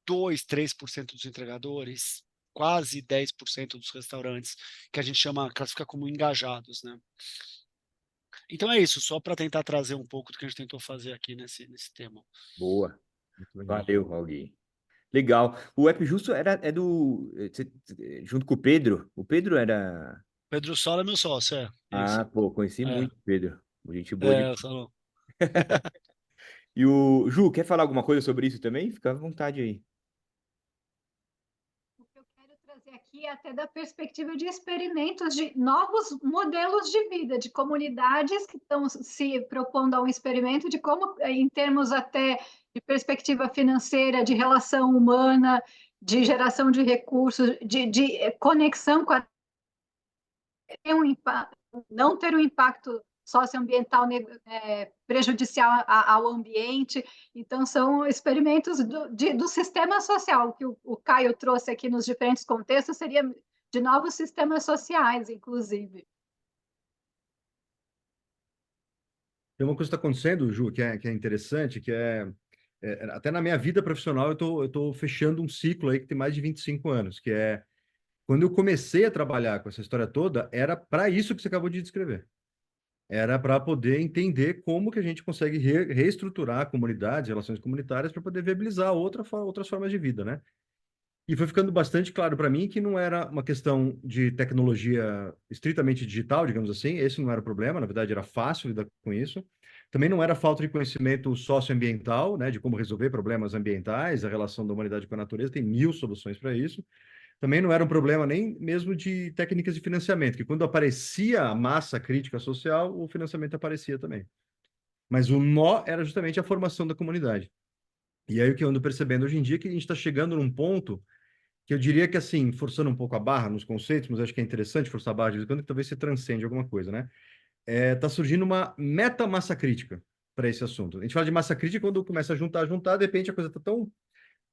2, 3% dos entregadores, quase 10% dos restaurantes, que a gente classifica como engajados, né? Então é isso, só para tentar trazer um pouco do que a gente tentou fazer aqui nesse tema. Boa. Muito legal. Valeu, Rog. Legal. O App Justo junto com o Pedro. O Pedro era. Pedro Sola é meu sócio, Ah, isso. pô, conheci É, muito o Pedro. Gente boa de. Salão. E o Ju, quer falar alguma coisa sobre isso também? Fica à vontade aí. O que eu quero trazer aqui é até da perspectiva de experimentos de novos modelos de vida, de comunidades que estão se propondo a um experimento de como, em termos até de perspectiva financeira, de relação humana, de geração de recursos, de conexão com a ter um impacto, não ter um impacto socioambiental prejudicial ao ambiente. Então, são experimentos do sistema social, que o Caio trouxe aqui nos diferentes contextos, seria de novos sistemas sociais, inclusive. Tem uma coisa que está acontecendo, Ju, que é interessante, até na minha vida profissional eu tô fechando um ciclo aí que tem mais de 25 anos, que é quando eu comecei a trabalhar com essa história toda, era para isso que você acabou de descrever. Era para poder entender como que a gente consegue reestruturar comunidades, relações comunitárias, para poder viabilizar outras formas de vida, né? E foi ficando bastante claro para mim que não era uma questão de tecnologia estritamente digital, digamos assim, esse não era o problema, na verdade era fácil lidar com isso. Também não era falta de conhecimento socioambiental, né, de como resolver problemas ambientais, a relação da humanidade com a natureza, tem mil soluções para isso. Também não era um problema nem mesmo de técnicas de financiamento, que quando aparecia a massa crítica social, o financiamento aparecia também. Mas o nó era justamente a formação da comunidade. E aí o que eu ando percebendo hoje em dia é que a gente está chegando num ponto que eu diria que, assim, forçando um pouco a barra nos conceitos, mas acho que é interessante forçar a barra de vez em quando, que talvez você transcende alguma coisa, né? Tá surgindo uma meta-massa crítica para esse assunto. A gente fala de massa crítica quando começa a juntar, de repente a coisa está tão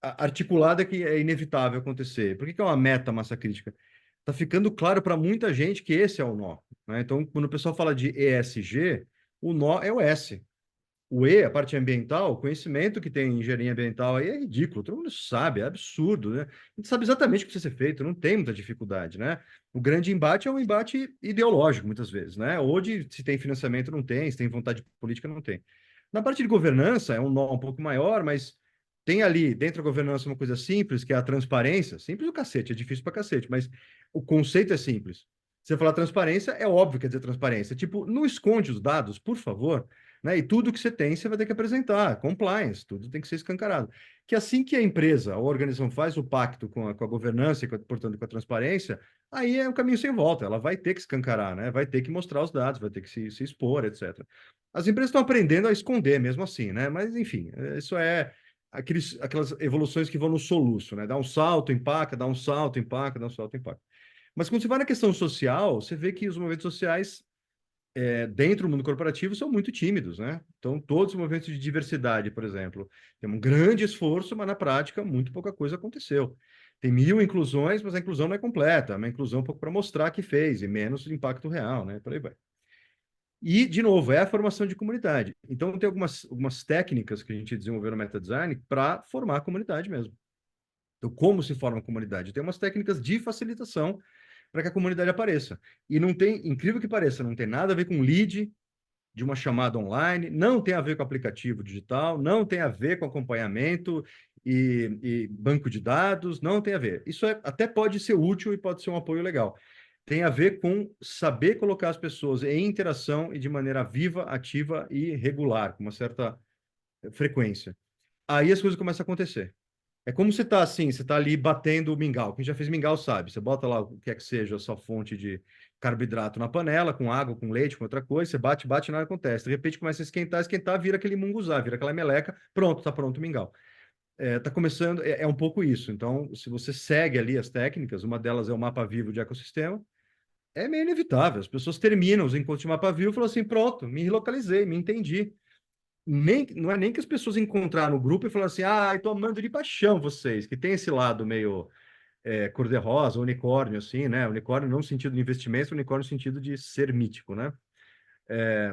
articulada que é inevitável acontecer. Por que é uma meta-massa crítica? Está ficando claro para muita gente que esse é o nó, né? Então, quando o pessoal fala de ESG, o nó é o S. O E, a parte ambiental, o conhecimento que tem em engenharia ambiental aí é ridículo, todo mundo sabe, é absurdo, né? A gente sabe exatamente o que precisa ser feito, não tem muita dificuldade, né? O grande embate é um embate ideológico, muitas vezes, né? Ou de se tem financiamento, não tem, se tem vontade política, não tem. Na parte de governança, é um nó um pouco maior, mas tem ali, dentro da governança, uma coisa simples, que é a transparência. Simples o cacete, é difícil pra cacete, mas o conceito é simples. Você falar transparência, é óbvio que quer dizer transparência. Tipo, não esconde os dados, por favor, né? E tudo que você tem, você vai ter que apresentar, compliance, tudo tem que ser escancarado. Que assim que a empresa, a organização faz o pacto com a governança e, portanto, com a transparência, aí é um caminho sem volta, ela vai ter que escancarar, né? Vai ter que mostrar os dados, vai ter que se expor, etc. As empresas estão aprendendo a esconder mesmo assim, né? Mas, enfim, isso é aquelas evoluções que vão no soluço, né? Dá um salto, empaca, dá um salto, empaca, dá um salto, empaca. Mas quando você vai na questão social, você vê que os movimentos sociais dentro do mundo corporativo são muito tímidos, né? Então, todos os movimentos de diversidade, por exemplo, tem um grande esforço, mas na prática muito pouca coisa aconteceu. Tem 1000 inclusões, mas a inclusão não é completa, é uma inclusão um pouco para mostrar que fez e menos impacto real, né? Por aí vai. E, de novo, é a formação de comunidade. Então, tem algumas técnicas que a gente desenvolveu no MetaDesign para formar a comunidade mesmo. Então, como se forma a comunidade? Tem umas técnicas de facilitação para que a comunidade apareça. E não tem, incrível que pareça, não tem nada a ver com lead de uma chamada online, não tem a ver com aplicativo digital, não tem a ver com acompanhamento e banco de dados, não tem a ver. Isso até pode ser útil e pode ser um apoio legal. Tem a ver com saber colocar as pessoas em interação e de maneira viva, ativa e regular, com uma certa frequência. Aí as coisas começam a acontecer. É como você está assim, você está ali batendo o mingau. Quem já fez mingau sabe. Você bota lá o que é que seja a sua fonte de carboidrato na panela, com água, com leite, com outra coisa, você bate, bate, nada acontece. De repente começa a esquentar, esquentar, vira aquele munguzá, vira aquela meleca, pronto, está pronto o mingau. Tá começando, é um pouco isso. Então, se você segue ali as técnicas, uma delas é o mapa vivo de ecossistema, é meio inevitável. As pessoas terminam os encontros de mapa vivo e falam assim, pronto, me localizei, me entendi. Não é nem que as pessoas encontraram o grupo e falaram assim, estou amando de paixão vocês, que tem esse lado meio cor-de-rosa, unicórnio, assim, né? Unicórnio não no sentido de investimento, unicórnio no sentido de ser mítico, né? É,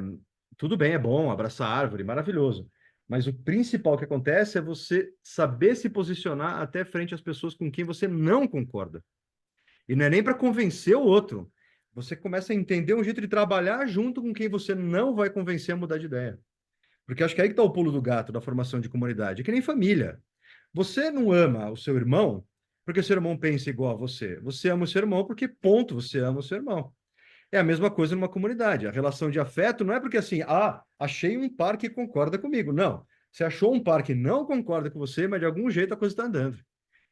tudo bem, é bom, abraçar árvore, maravilhoso. Mas o principal que acontece é você saber se posicionar até frente às pessoas com quem você não concorda. E não é nem para convencer o outro. Você começa a entender um jeito de trabalhar junto com quem você não vai convencer a mudar de ideia. Porque acho que aí que está o pulo do gato da formação de comunidade. É que nem família. Você não ama o seu irmão porque o seu irmão pensa igual a você. Você ama o seu irmão porque, ponto, você ama o seu irmão. É a mesma coisa numa comunidade. A relação de afeto não é porque assim, achei um par que concorda comigo. Não. Você achou um par que não concorda com você, mas de algum jeito a coisa está andando.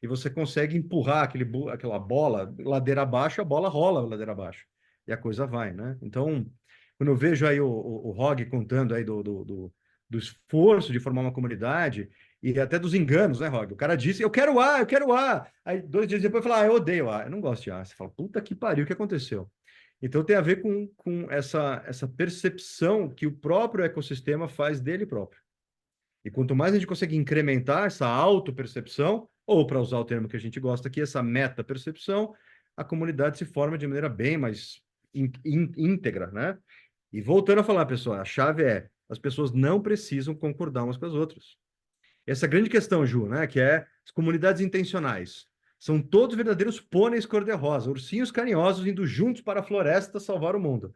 E você consegue empurrar aquela bola ladeira abaixo, a bola rola ladeira abaixo. E a coisa vai, né? Então, quando eu vejo aí o Rog contando aí do esforço de formar uma comunidade e até dos enganos, né, Rog? O cara disse, eu quero A, eu quero A. Aí 2 dias depois fala, eu odeio A, eu não gosto de A. Você fala, puta que pariu, o que aconteceu? Então tem a ver com essa percepção que o próprio ecossistema faz dele próprio. E quanto mais a gente consegue incrementar essa autopercepção, ou para usar o termo que a gente gosta aqui, essa meta-percepção, a comunidade se forma de maneira bem mais íntegra, né? E voltando a falar, pessoal, a chave é, as pessoas não precisam concordar umas com as outras. Essa grande questão, Ju, né, que é as comunidades intencionais. São todos verdadeiros pôneis cor-de-rosa, ursinhos carinhosos indo juntos para a floresta salvar o mundo.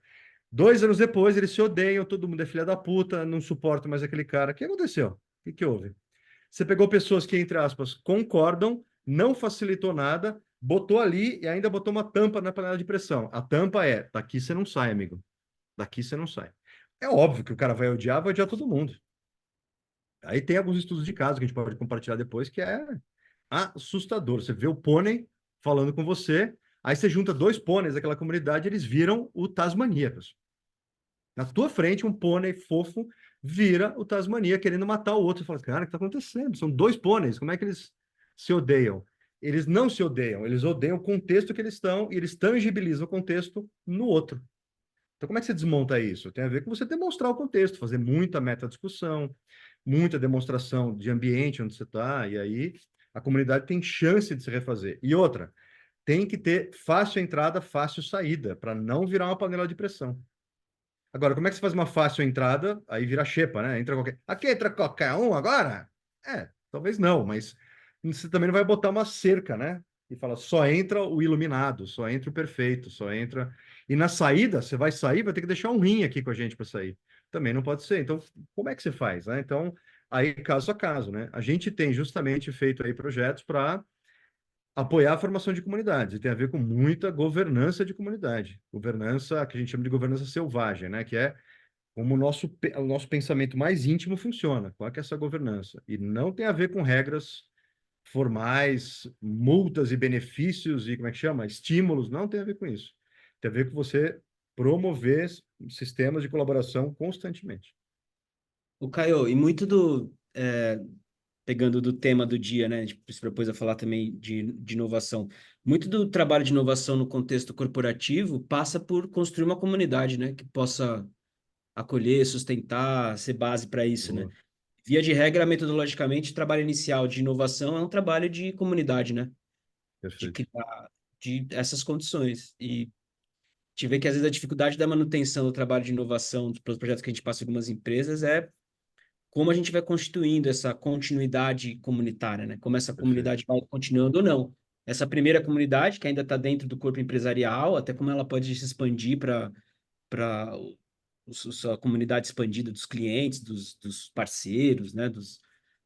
2 anos depois, eles se odeiam, todo mundo é filha da puta, não suporta mais aquele cara. O que aconteceu? O que houve? Você pegou pessoas que, entre aspas, concordam, não facilitou nada, botou ali e ainda botou uma tampa na panela de pressão. A tampa é, daqui você não sai, amigo. Daqui você não sai. É óbvio que o cara vai odiar todo mundo. Aí tem alguns estudos de caso que a gente pode compartilhar depois, que é assustador. Você vê o pônei falando com você, aí você junta 2 pôneis daquela comunidade, eles viram o Tasmania, pessoal. Na tua frente, um pônei fofo vira o Tasmania querendo matar o outro. Você fala, cara, o que está acontecendo? São 2 pôneis, como é que eles se odeiam? Eles não se odeiam, eles odeiam o contexto que eles estão e eles tangibilizam o contexto no outro. Então, como é que você desmonta isso? Tem a ver com você demonstrar o contexto, fazer muita meta-discussão, muita demonstração de ambiente onde você está, e aí a comunidade tem chance de se refazer. E outra, tem que ter fácil entrada, fácil saída, para não virar uma panela de pressão. Agora, como é que você faz uma fácil entrada? Aí vira xepa, né? Entra qualquer. Aqui entra qualquer um agora? Talvez não, mas você também não vai botar uma cerca, né? E fala, só entra o iluminado, só entra o perfeito, só entra. E na saída, você vai sair, vai ter que deixar um rim aqui com a gente para sair. Também não pode ser. Então, como é que você faz, né? Então, aí caso a caso, né? A gente tem justamente feito aí projetos para apoiar a formação de comunidades, e tem a ver com muita governança de comunidade. Governança, que a gente chama de governança selvagem, né? Que é como o nosso pensamento mais íntimo funciona. Qual é que é essa governança? E não tem a ver com regras formais, multas e benefícios e como é que chama? Estímulos, não tem a ver com isso. Tem a ver com você promover sistemas de colaboração constantemente. O Caio, e muito pegando do tema do dia, né? A gente se propôs a falar também de inovação. Muito do trabalho de inovação no contexto corporativo passa por construir uma comunidade, né? Que possa acolher, sustentar, ser base para isso, né? Boa. Via de regra, metodologicamente, o trabalho inicial de inovação é um trabalho de comunidade, né? De Perfeito. criar essas condições. E te vê que às vezes a dificuldade da manutenção do trabalho de inovação para os projetos que a gente passa em algumas empresas é como a gente vai constituindo essa continuidade comunitária, né? Como essa Perfeito. comunidade vai continuando ou não. Essa primeira comunidade, que ainda está dentro do corpo empresarial, até como ela pode se expandir para a comunidade expandida dos clientes, dos parceiros, né?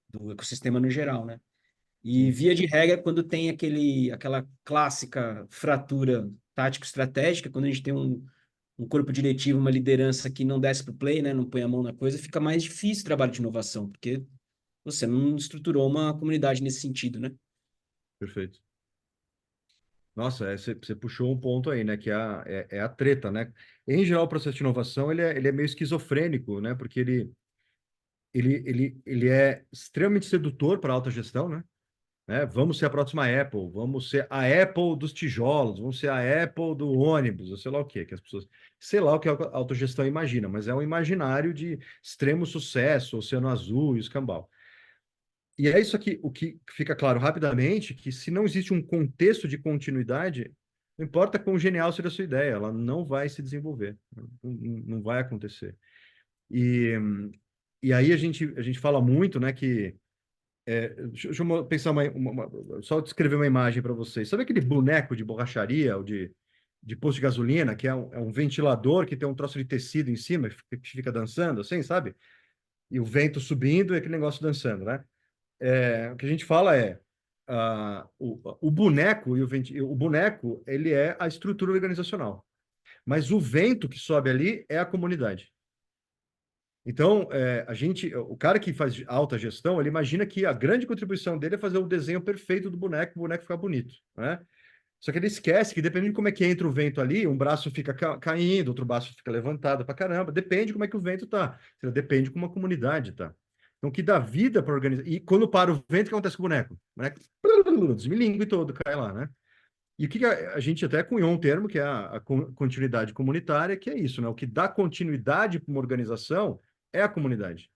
Do ecossistema no geral, né? E Sim. via de regra, quando tem aquela clássica fratura tático-estratégica, quando a gente tem um corpo diretivo, uma liderança que não desce para o play, né, não põe a mão na coisa, fica mais difícil o trabalho de inovação, porque você não estruturou uma comunidade nesse sentido, né? Perfeito. Nossa, você puxou um ponto aí, né? Que é a treta, né? Em geral, o processo de inovação ele é meio esquizofrênico, né? Porque ele é extremamente sedutor para a alta gestão, né? Vamos ser a próxima Apple, vamos ser a Apple dos tijolos, vamos ser a Apple do ônibus, ou sei lá o quê, que as pessoas, sei lá o que a autogestão imagina, mas é um imaginário de extremo sucesso, Oceano Azul e escambau. E é isso aqui, o que fica claro rapidamente, que se não existe um contexto de continuidade, não importa quão genial seja a sua ideia, ela não vai se desenvolver, não vai acontecer. E, e aí a gente fala muito, né, que deixa eu pensar só descrever uma imagem para vocês. Sabe aquele boneco de borracharia ou de posto de gasolina, que é um ventilador que tem um troço de tecido em cima que fica dançando, assim, sabe? E o vento subindo e aquele negócio dançando, né? O que a gente fala é o boneco o boneco ele é a estrutura organizacional, mas o vento que sobe ali é a comunidade. Então, o cara que faz alta gestão, ele imagina que a grande contribuição dele é fazer o desenho perfeito do boneco, o boneco ficar bonito, né? Só que ele esquece que dependendo de como é que entra o vento ali, um braço fica caindo, outro braço fica levantado pra caramba. Depende de como é que o vento tá. Depende de como a comunidade tá. Então, o que dá vida para organizar. E quando para o vento, o que acontece com o boneco? O boneco desmilingue todo, cai lá, né? E o que a gente até cunhou um termo, que é a continuidade comunitária, que é isso, né? O que dá continuidade para uma organização é a comunidade,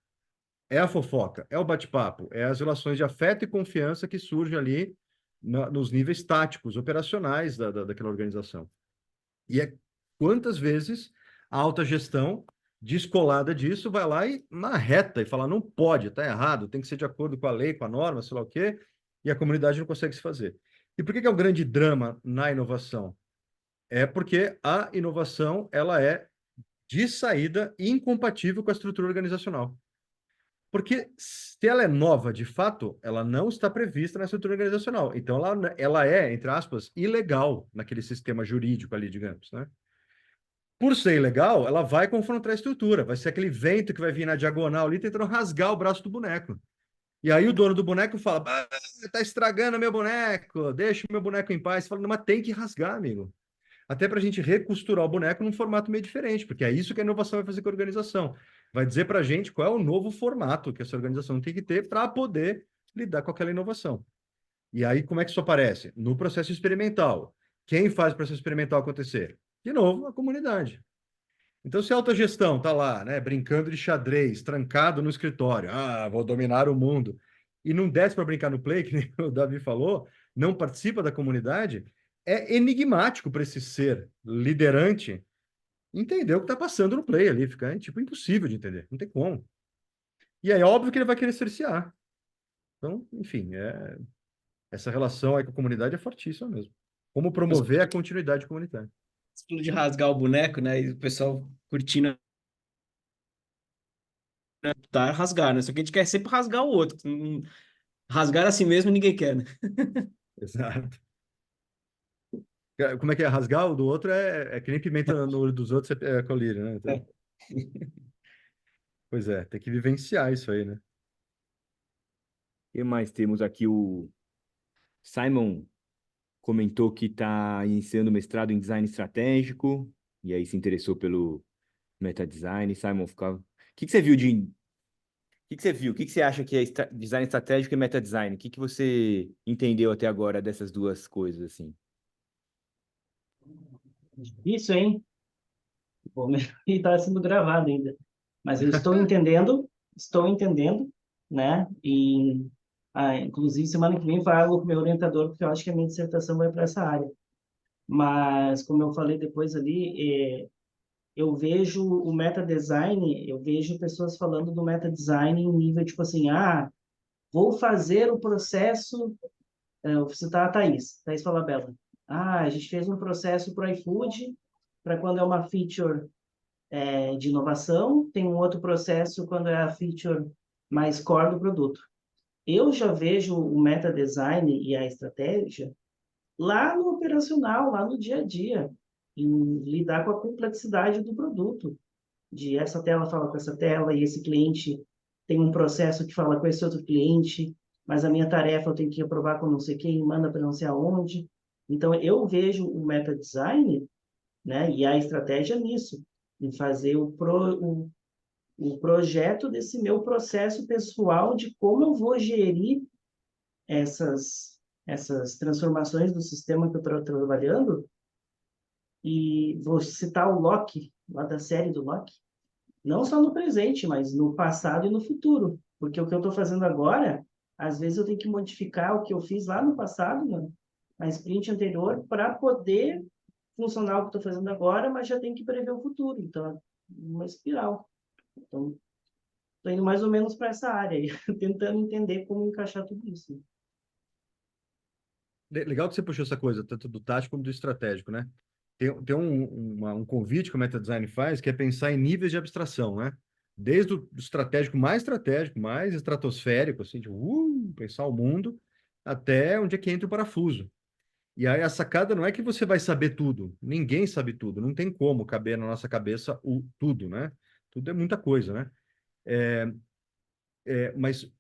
é a fofoca, é o bate-papo, é as relações de afeto e confiança que surgem ali nos níveis táticos, operacionais daquela organização. E é quantas vezes a alta gestão, descolada disso, vai lá e marreta e fala, não pode, está errado, tem que ser de acordo com a lei, com a norma, sei lá o quê, e a comunidade não consegue se fazer. E por que é um grande drama na inovação? É porque a inovação, ela é, de saída, incompatível com a estrutura organizacional. Porque se ela é nova, de fato, ela não está prevista na estrutura organizacional. Então, ela é, entre aspas, ilegal naquele sistema jurídico ali, digamos, né? Por ser ilegal, ela vai confrontar a estrutura. Vai ser aquele vento que vai vir na diagonal ali tentando rasgar o braço do boneco. E aí o dono do boneco fala, tá estragando meu boneco, deixa o meu boneco em paz. Você fala, não, mas tem que rasgar, amigo. Até para a gente recosturar o boneco num formato meio diferente, porque é isso que a inovação vai fazer com a organização. Vai dizer para a gente qual é o novo formato que essa organização tem que ter para poder lidar com aquela inovação. E aí, como é que isso aparece? No processo experimental. Quem faz o processo experimental acontecer? De novo, a comunidade. Então, se a autogestão está lá, né, brincando de xadrez, trancado no escritório, vou dominar o mundo, e não desce para brincar no play, que nem o Davi falou, não participa da comunidade, é enigmático para esse ser liderante entender o que está passando no play ali, fica tipo impossível de entender, não tem como. E aí, óbvio que ele vai querer cercear. Então, enfim, essa relação aí com a comunidade é fortíssima mesmo. Como promover a continuidade comunitária. Estilo de rasgar o boneco, né? E o pessoal curtindo tá rasgar, né? Só que a gente quer sempre rasgar o outro. Rasgar a si mesmo ninguém quer, né? Exato. Como é que é? Rasgar o do outro é que nem pimenta no olho dos outros é colírio, né? Então, pois é, tem que vivenciar isso aí, né? E mais temos aqui o Simon comentou que está iniciando mestrado em design estratégico e aí se interessou pelo meta design. Simon, o que você viu de que você viu? O que você acha que é design estratégico e meta design? O que você entendeu até agora dessas duas coisas assim? Isso, hein? Bom, e está sendo gravado ainda. Mas eu estou entendendo, né? E, inclusive, semana que vem falo com o meu orientador, porque eu acho que a minha dissertação vai para essa área. Mas, como eu falei depois ali, eu vejo o meta design, eu vejo pessoas falando do meta design em nível tipo assim, vou fazer o processo, vou citar a Thaís Falabella. A gente fez um processo para o iFood, para quando é uma feature de inovação, tem um outro processo quando é a feature mais core do produto. Eu já vejo o meta design e a estratégia lá no operacional, lá no dia a dia, em lidar com a complexidade do produto, de essa tela fala com essa tela e esse cliente tem um processo que fala com esse outro cliente, mas a minha tarefa eu tenho que aprovar com não sei quem, manda para não sei aonde. Então, eu vejo o meta design, né, e a estratégia nisso, em fazer o projeto desse meu processo pessoal de como eu vou gerir essas transformações do sistema que eu estou trabalhando. E vou citar o Loki, lá da série do Loki, não só no presente, mas no passado e no futuro. Porque o que eu estou fazendo agora, às vezes eu tenho que modificar o que eu fiz lá no passado, na sprint anterior, para poder funcionar o que estou fazendo agora, mas já tem que prever o futuro. Então, é uma espiral. Então, estou indo mais ou menos para essa área aí, tentando entender como encaixar tudo isso. Legal que você puxou essa coisa, tanto do tático como do estratégico, né? Tem um convite que o Meta Design faz, que é pensar em níveis de abstração, né? Desde o estratégico, mais estratosférico, assim, de pensar o mundo, até onde é que entra o parafuso. E aí a sacada não é que você vai saber tudo. Ninguém sabe tudo. Não tem como caber na nossa cabeça o tudo, né? Tudo é muita coisa, né? Mas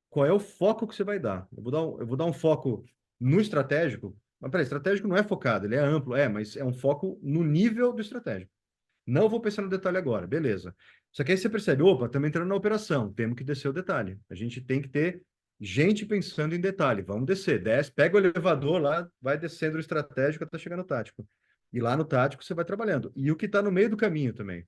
qual é o foco que você vai dar? Eu vou dar um foco no estratégico. Mas peraí, estratégico não é focado, ele é amplo, mas é um foco no nível do estratégico. Não vou pensar no detalhe agora, beleza. Só que aí você percebe, opa, estamos entrando na operação, temos que descer o detalhe. A gente tem que ter gente pensando em detalhe. Vamos descer, desce, pega o elevador lá, vai descendo o estratégico até chegar no tático. E lá no tático você vai trabalhando. E o que está no meio do caminho também.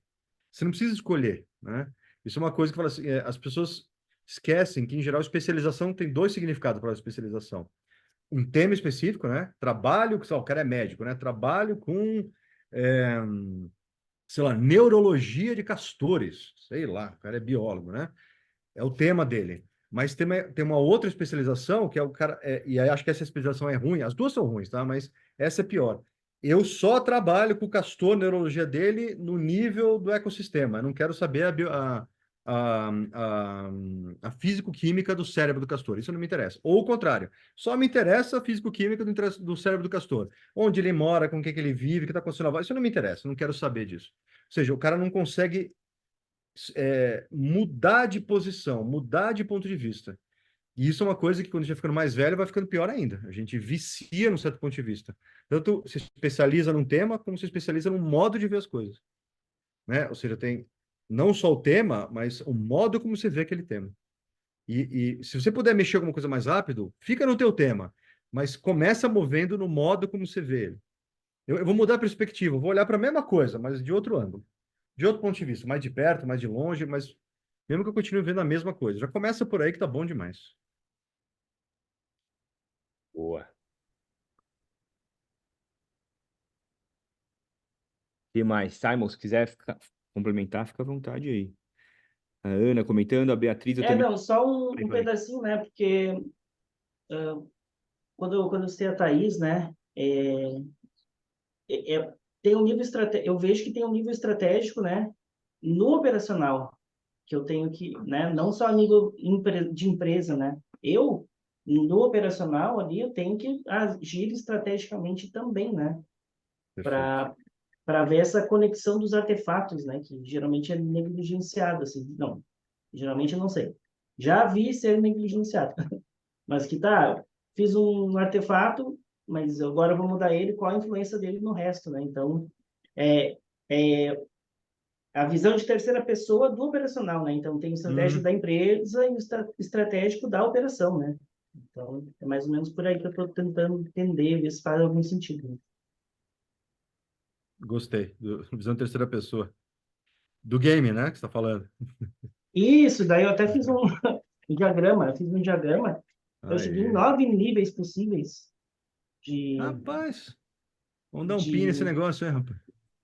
Você não precisa escolher, né? Isso é uma coisa que fala assim, as pessoas esquecem que, em geral, especialização tem dois significados para a especialização. Um tema específico, né? Trabalho, o cara é médico, né? Trabalho com, é, sei lá, neurologia de castores, sei lá, o cara é biólogo, né? É o tema dele. Mas tem uma outra especialização que é o cara, e aí acho que essa especialização é ruim, as duas são ruins, tá? Mas essa é pior. Eu só trabalho com o castor, neurologia dele, no nível do ecossistema. Eu não quero saber a, a, a físico-química do cérebro do castor. Isso não me interessa. Ou o contrário, só me interessa a físico-química do cérebro do castor. Onde ele mora, com o que ele vive, o que está acontecendo lá. Isso não me interessa, eu não quero saber disso. Ou seja, o cara não consegue mudar de posição, mudar de ponto de vista. E isso é uma coisa que, quando a gente vai ficando mais velho, vai ficando pior ainda. A gente vicia num certo ponto de vista. Tanto se especializa num tema, como se especializa num modo de ver as coisas. Né? Ou seja, tem não só o tema, mas o modo como você vê aquele tema. E se você puder mexer alguma coisa mais rápido, fica no teu tema, mas começa movendo no modo como você vê ele. Eu vou mudar a perspectiva, eu vou olhar para a mesma coisa, mas de outro ângulo. De outro ponto de vista, mais de perto, mais de longe, mas mesmo que eu continue vendo a mesma coisa. Já começa por aí que tá bom demais. Boa. O que mais? Simon, se quiser complementar, fica à vontade aí. A Ana comentando, a Beatriz, eu também. Não, só Vai, um vai. pedacinho, né? Porque quando eu citei a Thaís, né? Tem um nível estratégico, eu vejo que tem um nível estratégico, né? No operacional, que eu tenho que, né? Não só a nível de empresa, né? No operacional ali, eu tenho que agir estrategicamente também, né? Perfeito. Para ver essa conexão dos artefatos, né? Que geralmente é negligenciado, assim. Não, geralmente eu não sei. Já vi ser negligenciado, mas que tá, fiz um artefato, mas agora eu vou mudar ele, qual a influência dele no resto, né? Então, é, é a visão de terceira pessoa do operacional, né? Então, tem o estratégico da empresa e o estratégico da operação, né? Então, é mais ou menos por aí que eu estou tentando entender, ver se faz algum sentido, né? Gostei. Visão terceira pessoa. Do game, né? Que você está falando. Isso, daí eu até fiz um diagrama, eu fiz um diagrama, eu cheguei em Aí. 9 níveis possíveis de, Rapaz, vamos dar um pin nesse de negócio, hein, rapaz?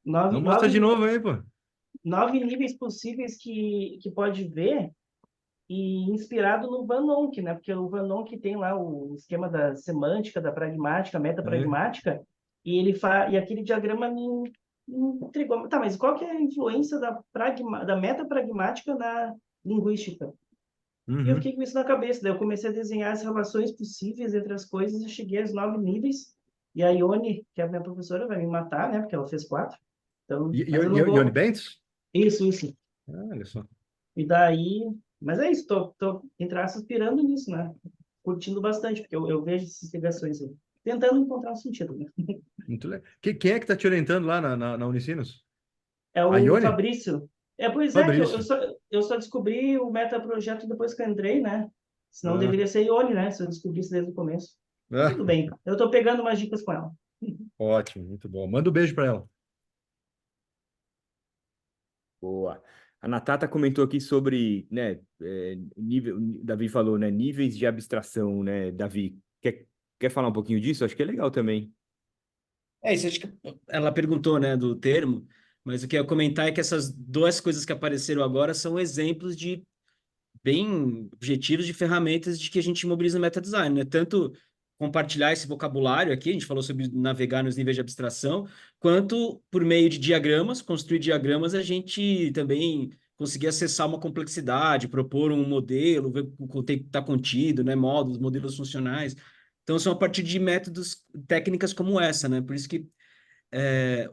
nove, Não mostra nove, de novo aí, pô. 9 níveis possíveis que pode ver e inspirado no Van Onk, né? Porque o Van Onk tem lá o esquema da semântica, da pragmática, Aí. metapragmática, e aquele diagrama me intrigou. Tá, mas qual que é a influência da metapragmática na linguística? E eu Uhum. fiquei com isso na cabeça. Daí eu comecei a desenhar as relações possíveis entre as coisas e cheguei aos 9 níveis. E a Ione, que é a minha professora, vai me matar, né? Porque ela fez 4. Então, mas eu não Ione vou. Bentes? Isso. Ah, olha só. E daí. Mas é isso, tô entre aspas, pirando nisso, né? Curtindo bastante, porque eu vejo essas ligações aí. Tentando encontrar um sentido, né? Muito legal. Quem é que tá te orientando lá na Unicinos? É A o Ione? Fabrício. Pois é, que Fabrício. eu só descobri o metaprojeto depois que eu entrei, né? Senão Ah, deveria ser Ione, né? Se eu descobrisse desde o começo. Mas ah, tudo bem. Eu tô pegando umas dicas com ela. ótimo, muito bom. Manda um beijo para ela. Boa. A Natata comentou aqui sobre, né, nível, Davi falou, né, níveis de abstração, né, Davi. Quer falar um pouquinho disso? Acho que é legal também. Isso acho que ela perguntou, né, do termo, mas o que eu ia comentar é que essas duas coisas que apareceram agora são exemplos de bem objetivos de ferramentas de que a gente mobiliza no meta-design, né? Tanto compartilhar esse vocabulário aqui, a gente falou sobre navegar nos níveis de abstração, quanto por meio de diagramas, construir diagramas, a gente também conseguir acessar uma complexidade, propor um modelo, ver o que está contido, né? Módulos, modelos funcionais. Então, são a partir de métodos, técnicas como essa, né? Por isso que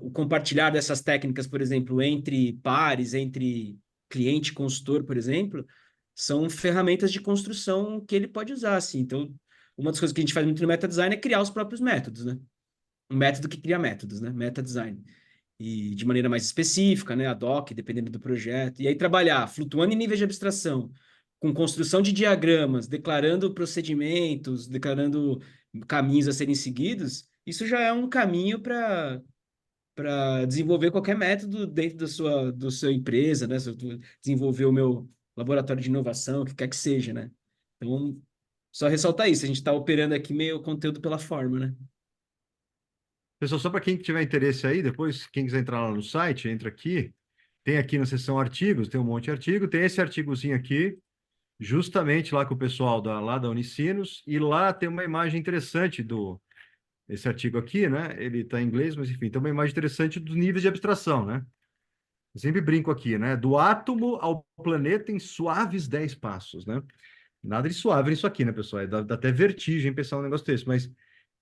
o compartilhar dessas técnicas, por exemplo, entre pares, entre cliente consultor, por exemplo, são ferramentas de construção que ele pode usar, assim. Então, uma das coisas que a gente faz muito no meta design é criar os próprios métodos, né? Um método que cria métodos, né? Meta design. E de maneira mais específica, né? Ad hoc, dependendo do projeto. E aí trabalhar flutuando em níveis de abstração, com construção de diagramas, declarando procedimentos, declarando caminhos a serem seguidos, isso já é um caminho para desenvolver qualquer método dentro da sua empresa, né? Se eu desenvolver o meu laboratório de inovação, o que quer que seja, né? Então, só ressaltar isso, a gente está operando aqui meio conteúdo pela forma, né? Pessoal, só para quem tiver interesse aí, depois, quem quiser entrar lá no site, entra aqui. Tem aqui na seção artigos, tem um monte de artigo. Tem esse artigozinho aqui, justamente lá com o pessoal lá da Unicinos. E lá tem uma imagem interessante esse artigo aqui, né? Ele está em inglês, mas enfim, tem uma imagem interessante dos níveis de abstração, né? Eu sempre brinco aqui, né? Do átomo ao planeta em suaves 10 passos, né? Nada de suave nisso aqui, né, pessoal? Dá até vertigem pensar um negócio desse, mas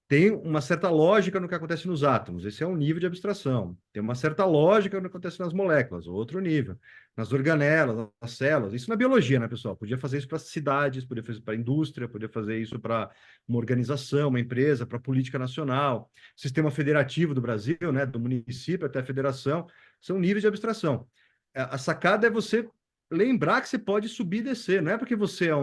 tem uma certa lógica no que acontece nos átomos. Esse é um nível de abstração. Tem uma certa lógica no que acontece nas moléculas, outro nível. Nas organelas, nas células. Isso na biologia, né, pessoal? Podia fazer isso para cidades, podia fazer isso para a indústria, podia fazer isso para uma organização, uma empresa, para a política nacional. Sistema federativo do Brasil, né, do município até a federação, são níveis de abstração. A sacada é você lembrar que você pode subir e descer. Não é porque você é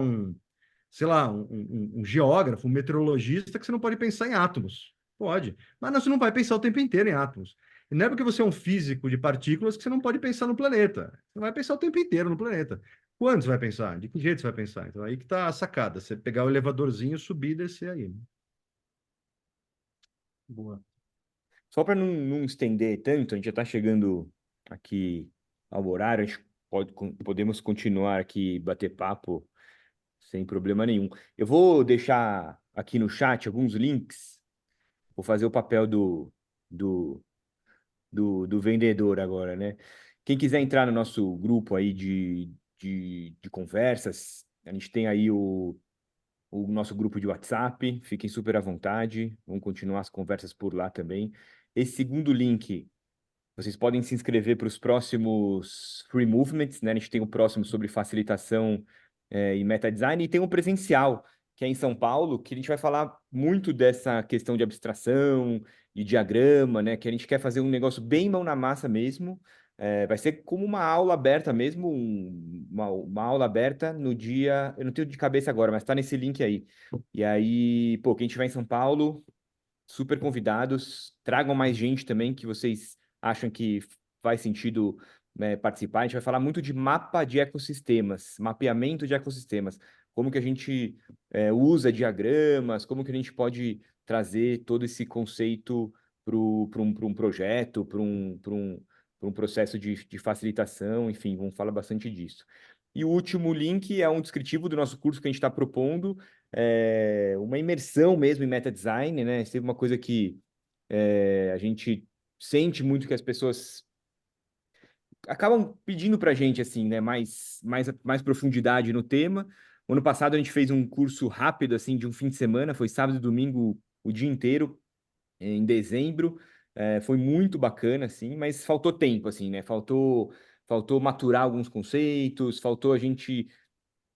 sei lá, um geógrafo, um meteorologista, que você não pode pensar em átomos. Pode. Mas você não vai pensar o tempo inteiro em átomos. E não é porque você é um físico de partículas que você não pode pensar no planeta. Você vai pensar o tempo inteiro no planeta. Quando você vai pensar? De que jeito você vai pensar? Então, aí que está a sacada. Você pegar o elevadorzinho, subir e descer aí. Boa. Só para não estender tanto, a gente já está chegando aqui ao horário, a gente podemos continuar aqui bater papo sem problema nenhum. Eu vou deixar aqui no chat alguns links, vou fazer o papel do, do vendedor agora, né? Quem quiser entrar no nosso grupo aí de conversas, a gente tem aí o nosso grupo de WhatsApp, fiquem super à vontade, vamos continuar as conversas por lá também. Esse segundo link, vocês podem se inscrever para os próximos Free Movements, né? A gente tem o próximo sobre facilitação e meta design, e tem um presencial, que é em São Paulo, que a gente vai falar muito dessa questão de abstração e diagrama, né? Que a gente quer fazer um negócio bem mão na massa mesmo. Vai ser como uma aula aberta mesmo, uma aula aberta no dia, eu não tenho de cabeça agora, mas está nesse link aí. E aí, pô, quem estiver em São Paulo, super convidados, tragam mais gente também que vocês acham que faz sentido, né, participar. A gente vai falar muito de mapa de ecossistemas, mapeamento de ecossistemas, como que a gente usa diagramas, como que a gente pode trazer todo esse conceito para um projeto, para um processo de facilitação, enfim, vamos falar bastante disso. E o último link é um descritivo do nosso curso que a gente está propondo, uma imersão mesmo em meta design, né? Isso é uma coisa que a gente sente muito que as pessoas acabam pedindo para a gente, assim, né? Mais profundidade no tema. O ano passado a gente fez um curso rápido, assim, de um fim de semana, foi sábado e domingo o dia inteiro, em dezembro. Foi muito bacana, assim, mas faltou tempo, assim, né? Faltou maturar alguns conceitos, faltou a gente